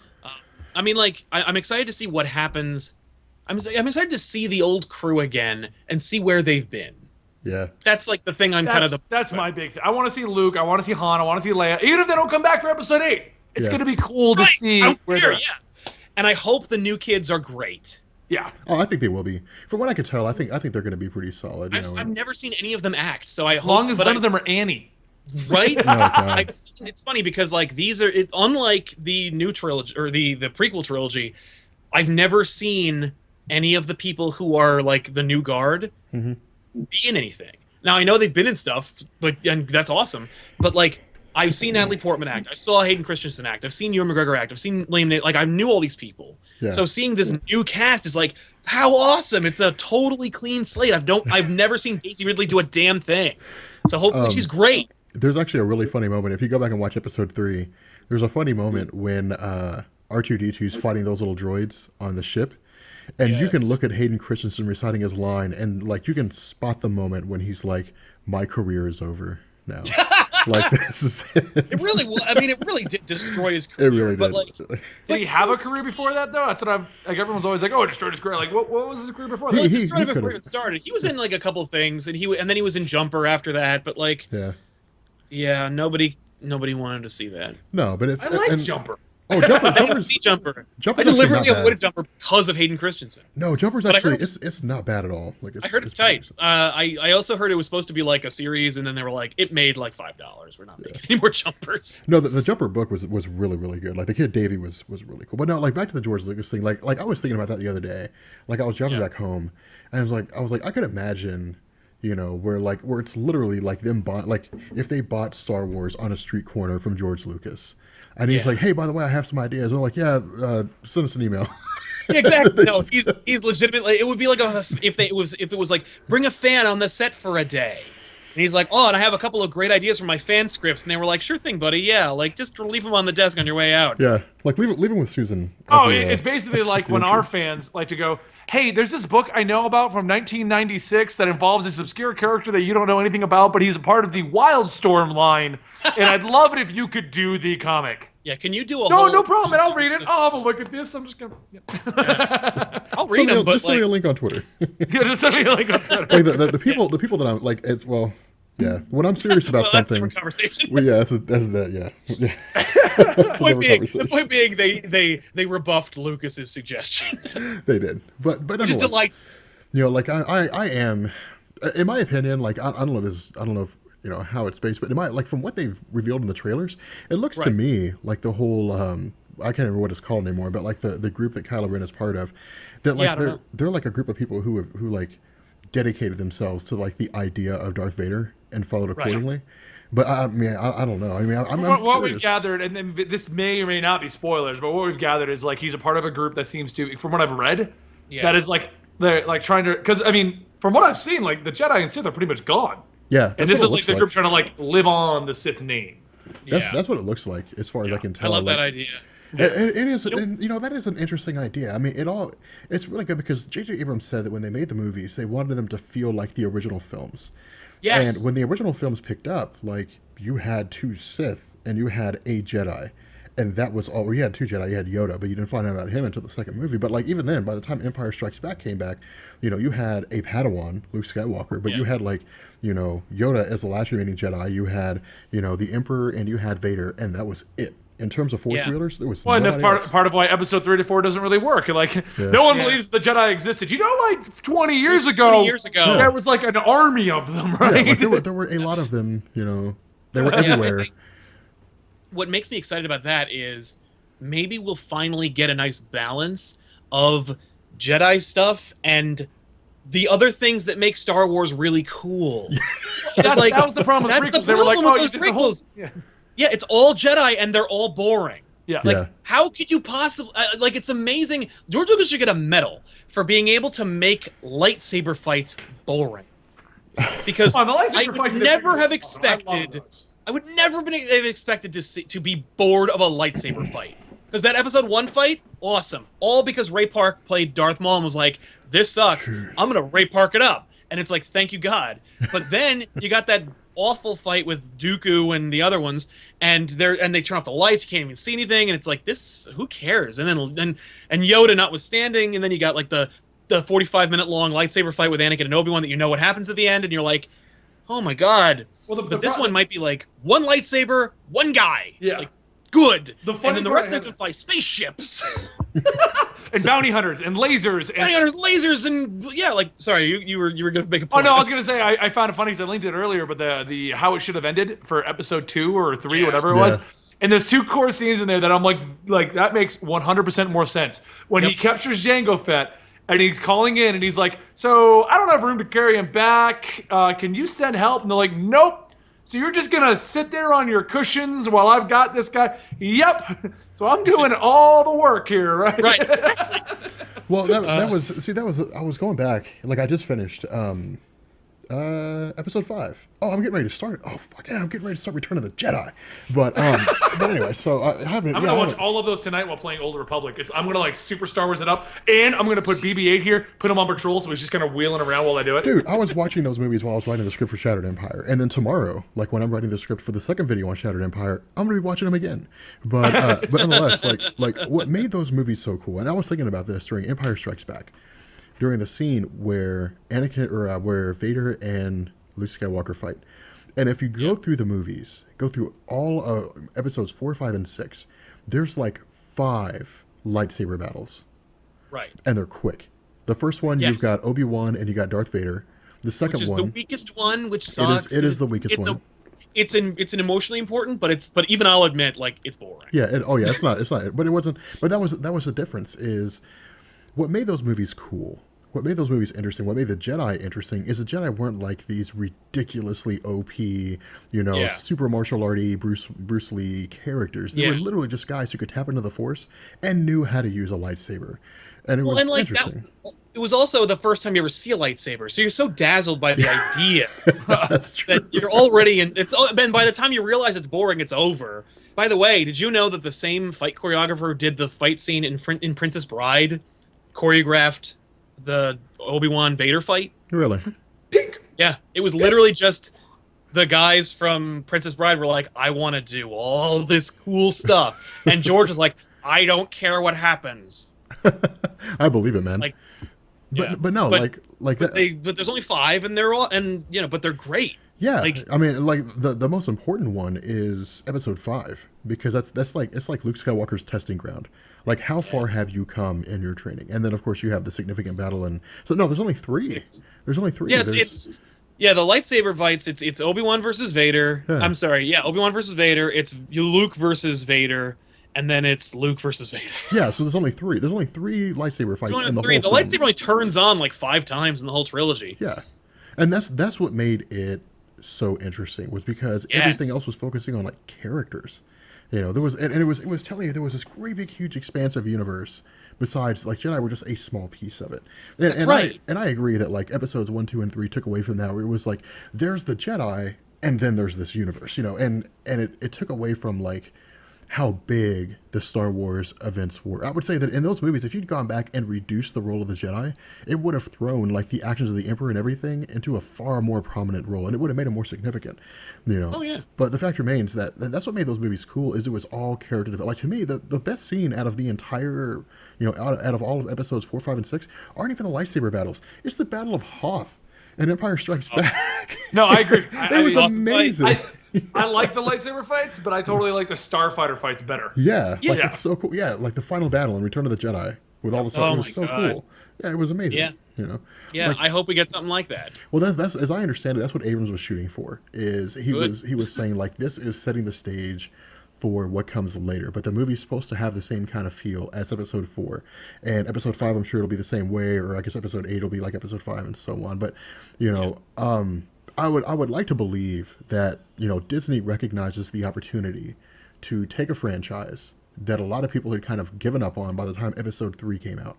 Speaker 3: I mean, like, I'm excited to see what happens. I'm excited to see the old crew again and see where they've been.
Speaker 2: Yeah.
Speaker 3: That's like the thing I'm kind of the.
Speaker 1: That's my big thing. I want to see Luke. I want to see Han. I want to see Leia. Even if they don't come back for Episode 8, it's
Speaker 2: Yeah.
Speaker 1: gonna be cool to
Speaker 3: Right,
Speaker 1: see
Speaker 3: I don't
Speaker 1: where
Speaker 3: care,
Speaker 1: they're.
Speaker 3: yeah. And I hope the new kids are great.
Speaker 1: Yeah.
Speaker 2: Oh, I think they will be. From what I could tell, I think they're going to be pretty solid. You know,
Speaker 3: I've never seen any of them act, so I
Speaker 1: As
Speaker 3: hope.
Speaker 1: long as
Speaker 3: but
Speaker 1: none
Speaker 3: I-
Speaker 1: of them are Annie.
Speaker 3: right?
Speaker 2: God.
Speaker 3: It's funny because like these are unlike the new trilogy or the prequel trilogy. I've never seen any of the people who are like the new guard
Speaker 2: Mhm.
Speaker 3: be in anything. Now I know they've been in stuff, and that's awesome. But like I've seen Natalie Portman act, I saw Hayden Christensen act, I've seen Ewan McGregor act, I've seen Liam Neeson. Like I knew all these people.
Speaker 2: Yeah.
Speaker 3: So seeing this new cast is like how awesome! It's a totally clean slate. I've never seen Daisy Ridley do a damn thing. So hopefully she's great.
Speaker 2: There's actually a really funny moment. If you go back and watch episode 3, there's a funny moment when R2-D2's fighting those little droids on the ship. And you can look at Hayden Christensen reciting his line, and like you can spot the moment when he's like, "My career is over now." Like this is
Speaker 3: It really, I mean, it really did destroy his career.
Speaker 2: it really
Speaker 3: but
Speaker 2: did.
Speaker 3: like,
Speaker 1: Did he have a career before that though? That's what I'm like. Everyone's always like, "Oh, it destroyed his career." Like, what was his career before that?
Speaker 3: Well, it
Speaker 2: He
Speaker 3: destroyed him before
Speaker 2: could've-
Speaker 3: it even started. He was in like a couple of things, and then he was in Jumper after that. But like,
Speaker 2: Yeah.
Speaker 3: nobody wanted to see that.
Speaker 2: No, but it's
Speaker 1: I like
Speaker 2: and-
Speaker 1: Jumper.
Speaker 2: Oh, Jumper,
Speaker 3: I didn't
Speaker 2: Jumper's,
Speaker 3: see Jumper.
Speaker 2: Jumper's
Speaker 3: I
Speaker 2: actually
Speaker 3: deliberately
Speaker 2: not bad.
Speaker 3: avoided Jumper because of Hayden Christensen.
Speaker 2: No, Jumper's
Speaker 3: But I
Speaker 2: actually
Speaker 3: heard it
Speaker 2: it's not bad at all. Like
Speaker 3: I heard it's
Speaker 2: pretty
Speaker 3: tight.
Speaker 2: decent.
Speaker 3: I also heard it was supposed to be like a series, and then they were like, it made like $5. We're not making any more Jumpers.
Speaker 2: No, the Jumper book was really really good. Like the kid Davy was really cool. But no, like back to the George Lucas thing. Like I was thinking about that the other day. Like I was driving back home, and I was like I could imagine, you know, where it's literally like them bought like if they bought Star Wars on a street corner from George Lucas, and he's like, hey, by the way, I have some ideas. They're like, yeah, send us an email.
Speaker 3: Yeah, exactly. No, he's legitimately. It would be like if it was like bring a fan on the set for a day, and he's like, oh, and I have a couple of great ideas for my fan scripts, and they were like, sure thing, buddy. Yeah, like just leave them on the desk on your way out.
Speaker 2: Yeah, like leave it with Susan.
Speaker 1: Oh,
Speaker 2: at the,
Speaker 1: it's basically like
Speaker 2: the
Speaker 1: when our
Speaker 2: entrance.
Speaker 1: fans like to go, "Hey, there's this book I know about from 1996 that involves this obscure character that you don't know anything about, but he's a part of the Wildstorm line, and I'd love it if you could do the comic."
Speaker 3: Yeah, can you do a
Speaker 1: No,
Speaker 3: whole
Speaker 1: no problem. And I'll read it.
Speaker 3: series of-
Speaker 1: I'll have a look at this. I'm just gonna.
Speaker 3: I'll read them, but
Speaker 2: just send me a
Speaker 3: like,
Speaker 2: link on Twitter.
Speaker 1: Yeah, just send me a link on Twitter.
Speaker 2: Like the people that I'm like it's yeah, when I'm serious about
Speaker 3: well, that's a
Speaker 2: something.
Speaker 3: different conversation.
Speaker 2: Well, yeah, that's that. Yeah.
Speaker 3: The point being, they rebuffed Lucas's suggestion,
Speaker 2: They did, but
Speaker 3: which is
Speaker 2: nonetheless,
Speaker 3: delightful.
Speaker 2: you know, like I am, in my opinion, like I don't know this, I don't know if you know how it's based, but in my like from what they've revealed in the trailers, it looks to
Speaker 3: Right.
Speaker 2: me like the whole I can't remember what it's called anymore, but like the group that Kylo Ren is part of, that like
Speaker 3: Yeah, I don't know.
Speaker 2: they're like a group of people who like dedicated themselves to like the idea of Darth Vader and followed accordingly. But I mean, I don't know. I mean, I'm
Speaker 1: What we've
Speaker 2: curious.
Speaker 1: gathered, and then this may or may not be spoilers, but what we've gathered is like he's a part of a group that seems to, from what I've read,
Speaker 3: Yeah.
Speaker 1: that is like they're like trying to, because I mean, from what I've seen, like the Jedi and Sith are pretty much gone,
Speaker 2: Yeah, that's
Speaker 1: and this
Speaker 2: what
Speaker 1: is
Speaker 2: it
Speaker 1: like
Speaker 2: looks
Speaker 1: the group trying to like live on the Sith name.
Speaker 2: That's what it looks like, as far as I can
Speaker 3: I
Speaker 2: tell.
Speaker 3: love
Speaker 2: like,
Speaker 3: that idea.
Speaker 2: It is, and you know that is an interesting idea. I mean, it's really good because J.J. Abrams said that when they made the movies, they wanted them to feel like the original films.
Speaker 3: Yes.
Speaker 2: And when the original films picked up, like you had 2 Sith and you had a Jedi, and that was all. Well, you had 2 Jedi, you had Yoda, but you didn't find out about him until the second movie. But like even then, by the time Empire Strikes Back came back, you know you had a Padawan, Luke Skywalker, but you had like you know Yoda as the last remaining Jedi. You had you know the Emperor and you had Vader, and that was it. In terms of Force
Speaker 3: Yeah.
Speaker 2: wielders, there was
Speaker 1: Well, and that's
Speaker 2: nobody else.
Speaker 1: part of why episode 3 to 4 doesn't really work. Like, no one
Speaker 3: Yeah.
Speaker 1: believes the Jedi existed. You know, like 20 years ago,
Speaker 3: 20 years ago.
Speaker 1: there was like an army of them, right?
Speaker 2: Yeah, like there were a lot of them. You know, they were
Speaker 3: Yeah,
Speaker 2: everywhere.
Speaker 3: What makes me excited about that is maybe we'll finally get a nice balance of Jedi stuff and the other things that make Star Wars really cool.
Speaker 1: That's,
Speaker 3: like,
Speaker 1: that was the problem with
Speaker 3: that's the
Speaker 1: prequels. They were like,
Speaker 3: problem
Speaker 1: oh,
Speaker 3: with
Speaker 1: you
Speaker 3: those
Speaker 1: did the whole...
Speaker 3: prequels.
Speaker 1: Yeah.
Speaker 3: Yeah, it's all Jedi and they're all boring.
Speaker 1: Yeah.
Speaker 3: Like,
Speaker 2: Yeah.
Speaker 3: how could you possibly like? It's amazing. George Lucas should get a medal for being able to make lightsaber fights boring. Because
Speaker 1: Come on, the lightsaber
Speaker 3: I
Speaker 1: fights
Speaker 3: would
Speaker 1: in the
Speaker 3: never
Speaker 1: prequels
Speaker 3: have
Speaker 1: are fun. I love
Speaker 3: expected.
Speaker 1: those.
Speaker 3: I would never have expected to be bored of a lightsaber fight. Because that episode 1 fight, awesome. All because Ray Park played Darth Maul and was like, "This sucks. I'm gonna Ray Park it up." And it's like, thank you God. But then you got that awful fight with Dooku and the other ones, and they turn off the lights, you can't even see anything, and it's like, this, who cares? And then Yoda notwithstanding, and then you got like the 45-minute long lightsaber fight with Anakin and Obi-Wan that you know what happens at the end, and you're like, oh my God.
Speaker 1: Well,
Speaker 3: But this one might be like one lightsaber, one guy.
Speaker 1: Yeah.
Speaker 3: Like, good.
Speaker 1: The funny
Speaker 3: and then the
Speaker 1: part
Speaker 3: rest
Speaker 1: I
Speaker 3: of them
Speaker 1: have-
Speaker 3: can fly spaceships.
Speaker 1: And bounty hunters and lasers and
Speaker 3: Bounty hunters, lasers, and yeah, like, sorry, you were gonna make a
Speaker 1: Oh
Speaker 3: point.
Speaker 1: no, I was gonna say I found it funny because I linked it earlier, but the how it should have ended for episode 2 or 3,
Speaker 3: Yeah.
Speaker 1: whatever it was. And there's 2 core scenes in there that I'm like that makes 100% more sense. When he captures Jango Fett and he's calling in and he's like, "So I don't have room to carry him back. Can you send help?" And they're like, "Nope." So you're just gonna sit there on your cushions while I've got this guy? Yep. So I'm doing all the work here, right?
Speaker 3: Right.
Speaker 2: Well, that was I was going back. Like I just finished Episode 5. Oh, I'm getting ready to start. Oh, fuck yeah, I'm getting ready to start Return of the Jedi. But but anyway, so I haven't.
Speaker 1: I'm
Speaker 2: yeah,
Speaker 1: gonna
Speaker 2: I
Speaker 1: watch
Speaker 2: haven't-
Speaker 1: all of those tonight while playing Old Republic. I'm gonna like super Star Wars it up, and I'm gonna put BB-8 here, put him on patrol, so he's just kind of wheeling around while I do it.
Speaker 2: Dude, I was watching those movies while I was writing the script for Shattered Empire, and then tomorrow, like when I'm writing the script for the second video on Shattered Empire, I'm gonna be watching them again. But nonetheless, like what made those movies so cool, and I was thinking about this during Empire Strikes Back, during the scene where where Vader and Luke Skywalker fight, and if you go through the movies, go through all episodes 4, 5, and 6, there's like 5 lightsaber battles,
Speaker 3: Right.
Speaker 2: and they're quick. The first one,
Speaker 3: Yes.
Speaker 2: you've got Obi-Wan and you got Darth Vader. The second
Speaker 3: Which is
Speaker 2: one,
Speaker 3: the weakest one, which sucks.
Speaker 2: it is the weakest one.
Speaker 3: It's an emotionally important, but even I'll admit, like, it's boring.
Speaker 2: yeah, it's not, but it wasn't. But that was the difference. Is what made those movies cool. What made those movies interesting, what made the Jedi interesting, is the Jedi weren't like these ridiculously OP, super martial arty Bruce Lee characters. They were literally just guys who could tap into the Force and knew how to use a lightsaber, and it was interesting.
Speaker 3: It was also the first time you ever see a lightsaber, so you're so dazzled by the idea
Speaker 2: That's true.
Speaker 3: that you're already in. And by the time you realize it's boring, it's over. By the way, did you know that the same fight choreographer did the fight scene in Princess Bride, choreographed the Obi-Wan Vader fight?
Speaker 2: Really?
Speaker 3: Yeah, it was literally just the guys from Princess Bride were like, I want to do all this cool stuff. And George was like, I don't care what happens.
Speaker 2: I believe it, man.
Speaker 3: Like,
Speaker 2: but no,
Speaker 3: but
Speaker 2: that.
Speaker 3: But there's only 5, and they're all, and but they're great.
Speaker 2: Yeah,
Speaker 3: like,
Speaker 2: I mean, like the most important one is Episode 5, because that's like it's like Luke Skywalker's testing ground. Like, how far have you come in your training? And then, of course, you have the significant battle. And so, no, there's only 3.
Speaker 3: 6.
Speaker 2: There's only 3.
Speaker 3: Yeah, the lightsaber fights. It's Obi-Wan versus Vader.
Speaker 2: Yeah.
Speaker 3: I'm sorry, yeah, Obi-Wan versus Vader. It's Luke versus Vader, and then it's Luke versus Vader.
Speaker 2: Yeah, so there's only 3. There's only 3 lightsaber fights in the whole
Speaker 3: The
Speaker 2: film.
Speaker 3: lightsaber only turns on like 5 times in the whole trilogy.
Speaker 2: Yeah, and that's what made it so interesting, was because everything else was focusing on like characters. There was, and it was telling you there was this great big huge expansive universe. Besides, like, Jedi were just a small piece of it. And
Speaker 3: right.
Speaker 2: I agree that like episodes 1, 2, and 3 took away from that, where it was like there's the Jedi and then there's this universe, and it took away from like how big the Star Wars events were. I would say that in those movies, if you'd gone back and reduced the role of the Jedi, it would have thrown like the actions of the Emperor and everything into a far more prominent role, and it would have made it more significant.
Speaker 3: Oh yeah.
Speaker 2: But the fact remains that that's what made those movies cool. Is it was all character development. Like, to me, the best scene out of the entire, out of all of episodes 4, 5, and 6 aren't even the lightsaber battles. It's the Battle of Hoth and Empire Strikes Back.
Speaker 1: No, I agree.
Speaker 2: It was
Speaker 3: awesome fight.
Speaker 2: amazing.
Speaker 1: I like the lightsaber fights, but I totally like the starfighter fights better.
Speaker 2: Yeah, like,
Speaker 1: Yeah.
Speaker 2: it's so cool. Yeah, like the final battle in Return of the Jedi with all the stuff.
Speaker 3: Oh
Speaker 2: It was
Speaker 3: my
Speaker 2: so
Speaker 3: God.
Speaker 2: cool. Yeah, it was amazing.
Speaker 3: Yeah. Yeah,
Speaker 2: Like,
Speaker 3: I hope we get something like that.
Speaker 2: well, that's as I understand it, that's what Abrams was shooting for. Is he was saying like, this is setting the stage for what comes later, but the movie's supposed to have the same kind of feel as Episode 4, and Episode 5, I'm sure it'll be the same way, or I guess Episode 8 will be like Episode 5 and so on. But I would like to believe that Disney recognizes the opportunity to take a franchise that a lot of people had kind of given up on by the time Episode 3 came out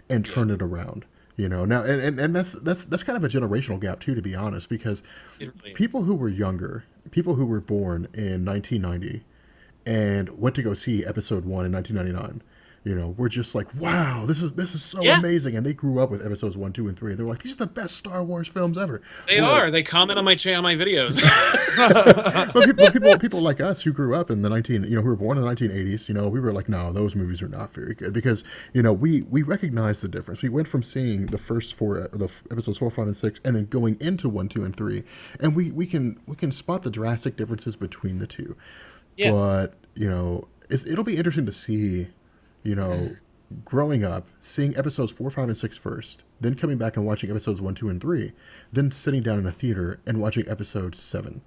Speaker 2: and turn it around. Now and that's kind of a generational gap too, to be honest, because
Speaker 3: It really is.
Speaker 2: people who were younger, people who were born in 1990 and went to go see Episode 1 in 1999, we're just like, wow, this is so
Speaker 3: Yeah.
Speaker 2: amazing. And they grew up with Episodes 1, 2, and 3. They're like, these are the best Star Wars films ever.
Speaker 3: They are. They comment on my videos.
Speaker 2: But people like us who grew up in the who were born in the 1980s, we were like, no, those movies are not very good, because we recognize the difference. We went from seeing the first 4, the episodes 4, 5, and 6, and then going into 1, 2, and 3, and we can spot the drastic differences between the two.
Speaker 3: Yeah.
Speaker 2: But it'll be interesting to see, growing up, seeing episodes 4, 5, and 6 first, then coming back and watching episodes 1, 2, and 3, then sitting down in a theater and watching episode 7.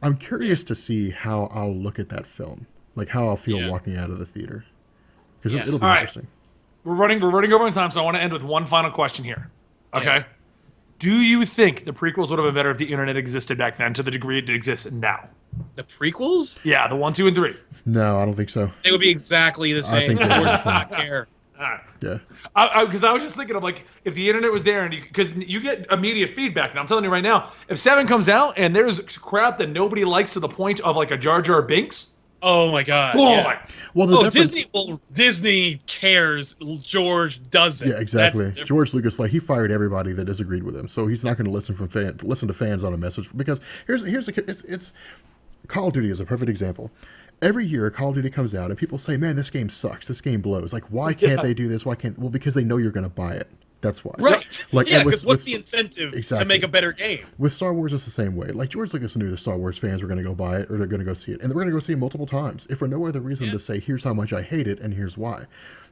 Speaker 2: I'm curious to see how I'll look at that film, like how I'll feel walking out of the theater, because it'll be
Speaker 1: All right.
Speaker 2: interesting.
Speaker 1: We're running over on time, so I want to end with one final question here. Okay.
Speaker 3: Yeah.
Speaker 1: Do you think the prequels would have been better if the internet existed back then to the degree it exists now?
Speaker 3: The prequels?
Speaker 1: Yeah, the 1, 2, and 3.
Speaker 2: No, I don't think so.
Speaker 3: They would be exactly the same.
Speaker 2: think they'd be
Speaker 3: George
Speaker 2: the
Speaker 3: does
Speaker 2: same.
Speaker 3: not care.
Speaker 1: All right.
Speaker 2: Yeah.
Speaker 1: Because I was just thinking of like if the internet was there and because you get immediate feedback. And I'm telling you right now, if 7 comes out and there's crap that nobody likes to the point of like a Jar Jar Binks,
Speaker 3: Oh my god.
Speaker 1: oh
Speaker 3: yeah.
Speaker 1: my.
Speaker 2: Well, the difference,
Speaker 3: Disney. Well, Disney cares. George doesn't.
Speaker 2: Yeah, exactly.
Speaker 3: That's
Speaker 2: George Lucas, like, he fired everybody that disagreed with him, so he's not going to listen to fans on a message because it's Call of Duty is a perfect example. Every year, Call of Duty comes out and people say, "Man, this game sucks. This game blows. Like, why can't they do this? Why can't?" Well, because they know you're going to buy it. That's why.
Speaker 3: right.
Speaker 2: Like,
Speaker 3: yeah,
Speaker 2: and
Speaker 3: because what's the incentive to
Speaker 2: exactly.
Speaker 3: make a better game?
Speaker 2: With Star Wars, it's the same way. Like, George Lucas knew the Star Wars fans were going to go buy it or they're going to go see it. And they're going to go see it multiple times. If for no other reason to say, here's how much I hate it and here's why.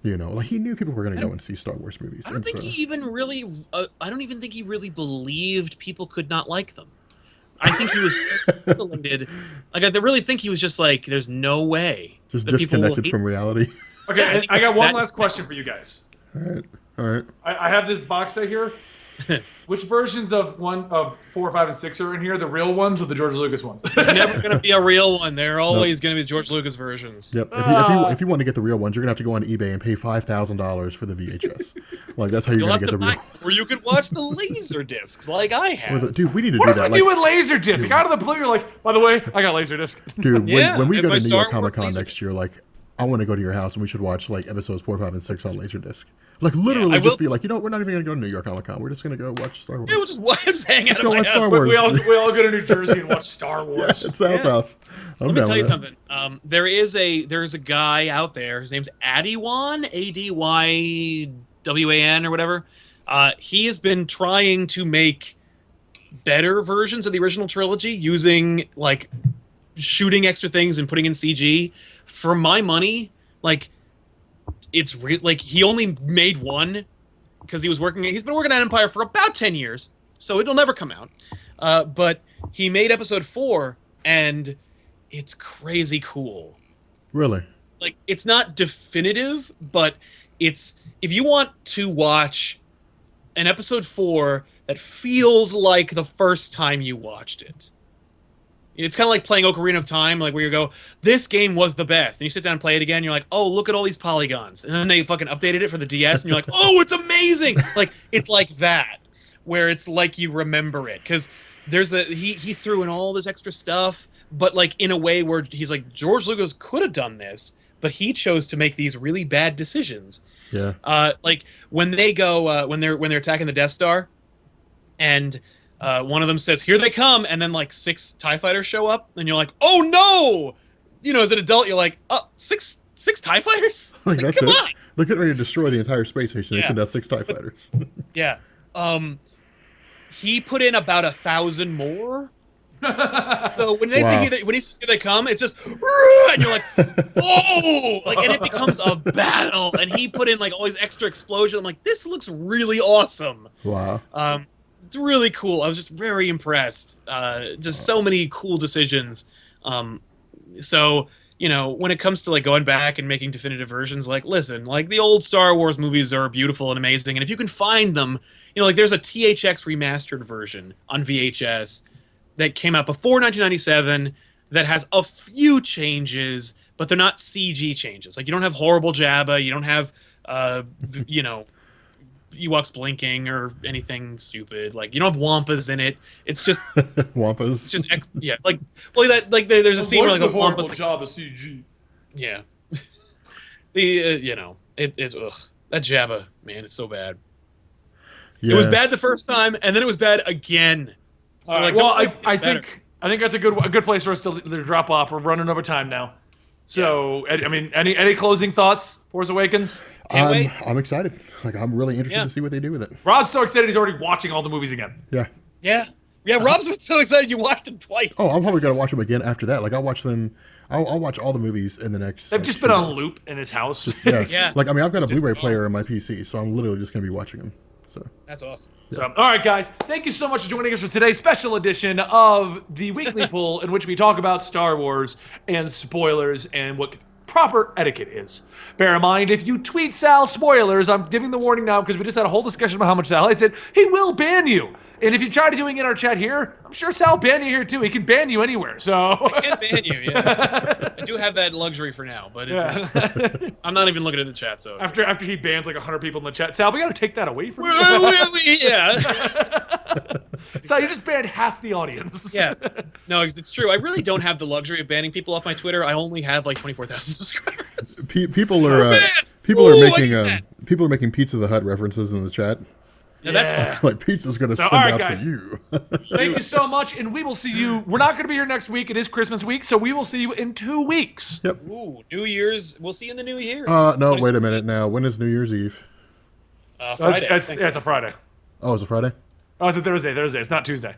Speaker 2: You know, like, he knew people were going to go and see Star Wars movies.
Speaker 3: I don't think he even really. I don't even think he really believed people could not like them. I think he was so isolated. Like, I really think he was just like, "There's no way."
Speaker 2: Just
Speaker 3: that people will
Speaker 2: disconnected
Speaker 3: hate
Speaker 2: from reality.
Speaker 1: Okay,
Speaker 3: I
Speaker 1: and
Speaker 3: think
Speaker 1: I got
Speaker 3: it's
Speaker 1: one
Speaker 3: that-
Speaker 1: last question for you guys.
Speaker 2: All right. All right.
Speaker 1: I have this box set here. Which versions of 4, 5, and 6 are in here? The real ones or the George Lucas ones?
Speaker 3: There's never going to be a real one. They're always going to be George Lucas versions.
Speaker 2: Yep. If you want to get the real ones, you're gonna have to go on eBay and pay $5,000 for the VHS. Like, that's how you're
Speaker 3: You'll
Speaker 2: gonna
Speaker 3: have
Speaker 2: get
Speaker 3: to
Speaker 2: the
Speaker 3: buy
Speaker 2: real.
Speaker 3: where you can watch the laser discs like I have.
Speaker 2: Dude, we need to
Speaker 1: What
Speaker 2: do
Speaker 1: if
Speaker 2: that.
Speaker 1: we
Speaker 2: Like,
Speaker 1: do with Laserdisc? Out of the blue, you're like, by the way, I got Laserdisc.
Speaker 2: dude,
Speaker 3: Yeah,
Speaker 2: when we
Speaker 3: if
Speaker 2: go
Speaker 3: my
Speaker 2: to New
Speaker 3: Star
Speaker 2: York Comic Con
Speaker 3: Wars
Speaker 2: next
Speaker 3: Laserdiscs.
Speaker 2: year, like, I want to go to your house and we should watch like episodes 4, 5, and 6 on Laserdisc. Like, literally,
Speaker 3: I
Speaker 2: just
Speaker 3: will-
Speaker 2: be like, you know what? We're not even gonna go to New York Comic Con. We're just gonna go watch Star Wars.
Speaker 3: Yeah, we'll just hang out at
Speaker 2: go
Speaker 3: my
Speaker 2: watch Star
Speaker 3: house.
Speaker 2: Wars.
Speaker 1: We all go to New Jersey and watch Star Wars.
Speaker 2: It's Sal's house. I'm
Speaker 3: Let me
Speaker 2: down
Speaker 3: tell you
Speaker 2: with that.
Speaker 3: something. There's a guy out there. His name's Adywan, AdYWAN or whatever. He has been trying to make better versions of the original trilogy using like shooting extra things and putting in CG. For my money, like like he only made one because he's been working on Empire for about 10 years, so it'll never come out. But he made episode 4 and it's crazy cool.
Speaker 2: Really?
Speaker 3: Like, it's not definitive, but it's if you want to watch an episode 4 that feels like the first time you watched it. It's kind of like playing Ocarina of Time, like where you go, this game was the best. And you sit down and play it again, and you're like, oh, look at all these polygons. And then they fucking updated it for the DS, and you're like, oh, it's amazing. Like, it's like that, where it's like you remember it. Because he threw in all this extra stuff, but like in a way where he's like, George Lucas could have done this, but he chose to make these really bad decisions.
Speaker 2: Yeah.
Speaker 3: Like when they go when they're attacking the Death Star, and one of them says, "Here they come," and then like 6 TIE fighters show up, and you're like, "Oh no!" You know, as an adult, you're like, "Oh, six TIE fighters?
Speaker 2: Like, that's
Speaker 3: come
Speaker 2: it.
Speaker 3: on!"
Speaker 2: They're getting ready to destroy the entire space station. They
Speaker 3: Yeah.
Speaker 2: send out 6 TIE fighters.
Speaker 3: Yeah. He put in about 1,000 more. So when they
Speaker 2: Wow.
Speaker 3: when he says "Here they come," it's just, and you're like, "Oh!" Like, and it becomes a battle. And he put in like all these extra explosions. I'm like, this looks really awesome.
Speaker 2: Wow.
Speaker 3: It's really cool. I was just very impressed. Just so many cool decisions. So, you know, when it comes to like going back and making definitive versions, like, listen, like the old Star Wars movies are beautiful and amazing, and if you can find them, you know, like there's a THX remastered version on VHS that came out before 1997 that has a few changes, but they're not CG changes. Like, you don't have horrible Jabba, you don't have you know, Ewoks blinking or anything stupid. Like, you don't have Wampas in it. It's just
Speaker 2: Wampas.
Speaker 3: it's just yeah, like, well, that like there's a scene where like
Speaker 1: the
Speaker 3: the
Speaker 1: horrible
Speaker 3: Wampas like,
Speaker 1: job of CG.
Speaker 3: yeah. The you know, it's that Jabba, man, it's so bad.
Speaker 2: Yeah.
Speaker 3: It was bad the first time, and then it was bad again.
Speaker 1: All right.
Speaker 3: Like,
Speaker 1: Well,
Speaker 3: don't make
Speaker 1: I
Speaker 3: it better.
Speaker 1: think that's a good place for us to drop off. We're running over time now. So, I mean, any closing thoughts? Force Awakens.
Speaker 3: Can't wait.
Speaker 2: I'm excited. Like, I'm really interested
Speaker 3: Yeah.
Speaker 2: to see what they do with it.
Speaker 1: Rob's so excited he's already watching all the movies again.
Speaker 2: Yeah.
Speaker 3: Yeah. Rob's been so excited you watched it twice.
Speaker 2: Oh, I'm probably gonna watch them again after that. Like, I'll watch them. I'll watch all the movies in the next.
Speaker 1: They've
Speaker 2: like,
Speaker 1: just
Speaker 2: 2
Speaker 1: been on
Speaker 2: days.
Speaker 1: loop in his house.
Speaker 2: Yeah.
Speaker 3: Yeah.
Speaker 2: Like, I mean, I've got a
Speaker 3: It's just
Speaker 2: Blu-ray
Speaker 3: so-
Speaker 2: player on my PC, so I'm literally just gonna be watching them. So.
Speaker 3: That's awesome.
Speaker 1: So, all right, guys. Thank you so much for joining us for today's special edition of the Weekly Pool, in which we talk about Star Wars and spoilers and what proper etiquette is. Bear in mind, if you tweet Sal spoilers, I'm giving the warning now because we just had a whole discussion about how much Sal hates it, he will ban you. And if you try doing it in our chat here, I'm sure Sal will ban you here too. He can ban you anywhere. So
Speaker 3: I can't ban you. Yeah, I do have that luxury for now, but I'm not even looking at the chat. So
Speaker 1: after he bans like 100 people in the chat, Sal, we got to take that away from you.
Speaker 3: yeah.
Speaker 1: Sal, you just banned half the audience.
Speaker 3: Yeah. No, it's true. I really don't have the luxury of banning people off my Twitter. I only have like 24,000 subscribers.
Speaker 2: People are
Speaker 3: man!
Speaker 2: people
Speaker 3: Ooh,
Speaker 2: are
Speaker 3: I
Speaker 2: making
Speaker 3: need that.
Speaker 2: people are making Pizza the Hut references in the chat.
Speaker 3: No, that's
Speaker 1: Yeah.
Speaker 3: fine.
Speaker 2: Like pizza's gonna send
Speaker 1: all right,
Speaker 2: out
Speaker 1: guys.
Speaker 2: for you.
Speaker 1: Thank you so much, and we will see you. We're not going to be here next week. It is Christmas week, so we will see you in 2 weeks.
Speaker 2: Yep.
Speaker 3: Ooh, New Year's. We'll see you in the new year.
Speaker 2: No, wait a
Speaker 3: 26th.
Speaker 2: minute now. When is New Year's Eve?
Speaker 3: Friday. I think.
Speaker 1: It's a Friday.
Speaker 2: Oh, it's a Friday?
Speaker 1: Oh, it's a Thursday. It's not Tuesday.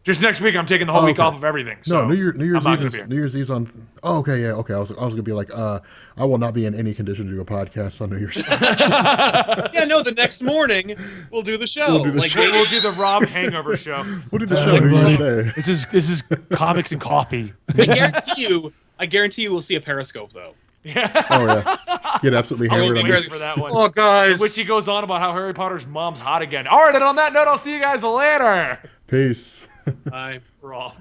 Speaker 1: Just next week, I'm taking the whole week
Speaker 2: okay.
Speaker 1: off of everything. So
Speaker 2: No, New Year's
Speaker 1: I'm not
Speaker 2: Eve
Speaker 1: gonna
Speaker 2: is
Speaker 1: be here.
Speaker 2: New Year's Eve's on. Oh, okay, yeah, okay. I was gonna be like, I will not be in any condition to do a podcast on New Year's.
Speaker 3: Yeah, no. The next morning we'll do the show.
Speaker 2: We'll do the
Speaker 3: like
Speaker 2: show.
Speaker 3: maybe-
Speaker 1: We'll do the Rob Hangover show.
Speaker 2: We'll do the show New Year's Day.
Speaker 1: This is comics and coffee.
Speaker 3: I guarantee you we'll see a Periscope though.
Speaker 2: Oh yeah, get absolutely
Speaker 1: I'll
Speaker 2: hammered
Speaker 1: be
Speaker 2: on
Speaker 1: waiting
Speaker 2: New
Speaker 1: for that one.
Speaker 3: Oh, guys.
Speaker 1: Which he goes on about how Harry Potter's mom's hot again. All right, and on that note, I'll see you guys later.
Speaker 2: Peace.
Speaker 3: Bye.
Speaker 1: We're off.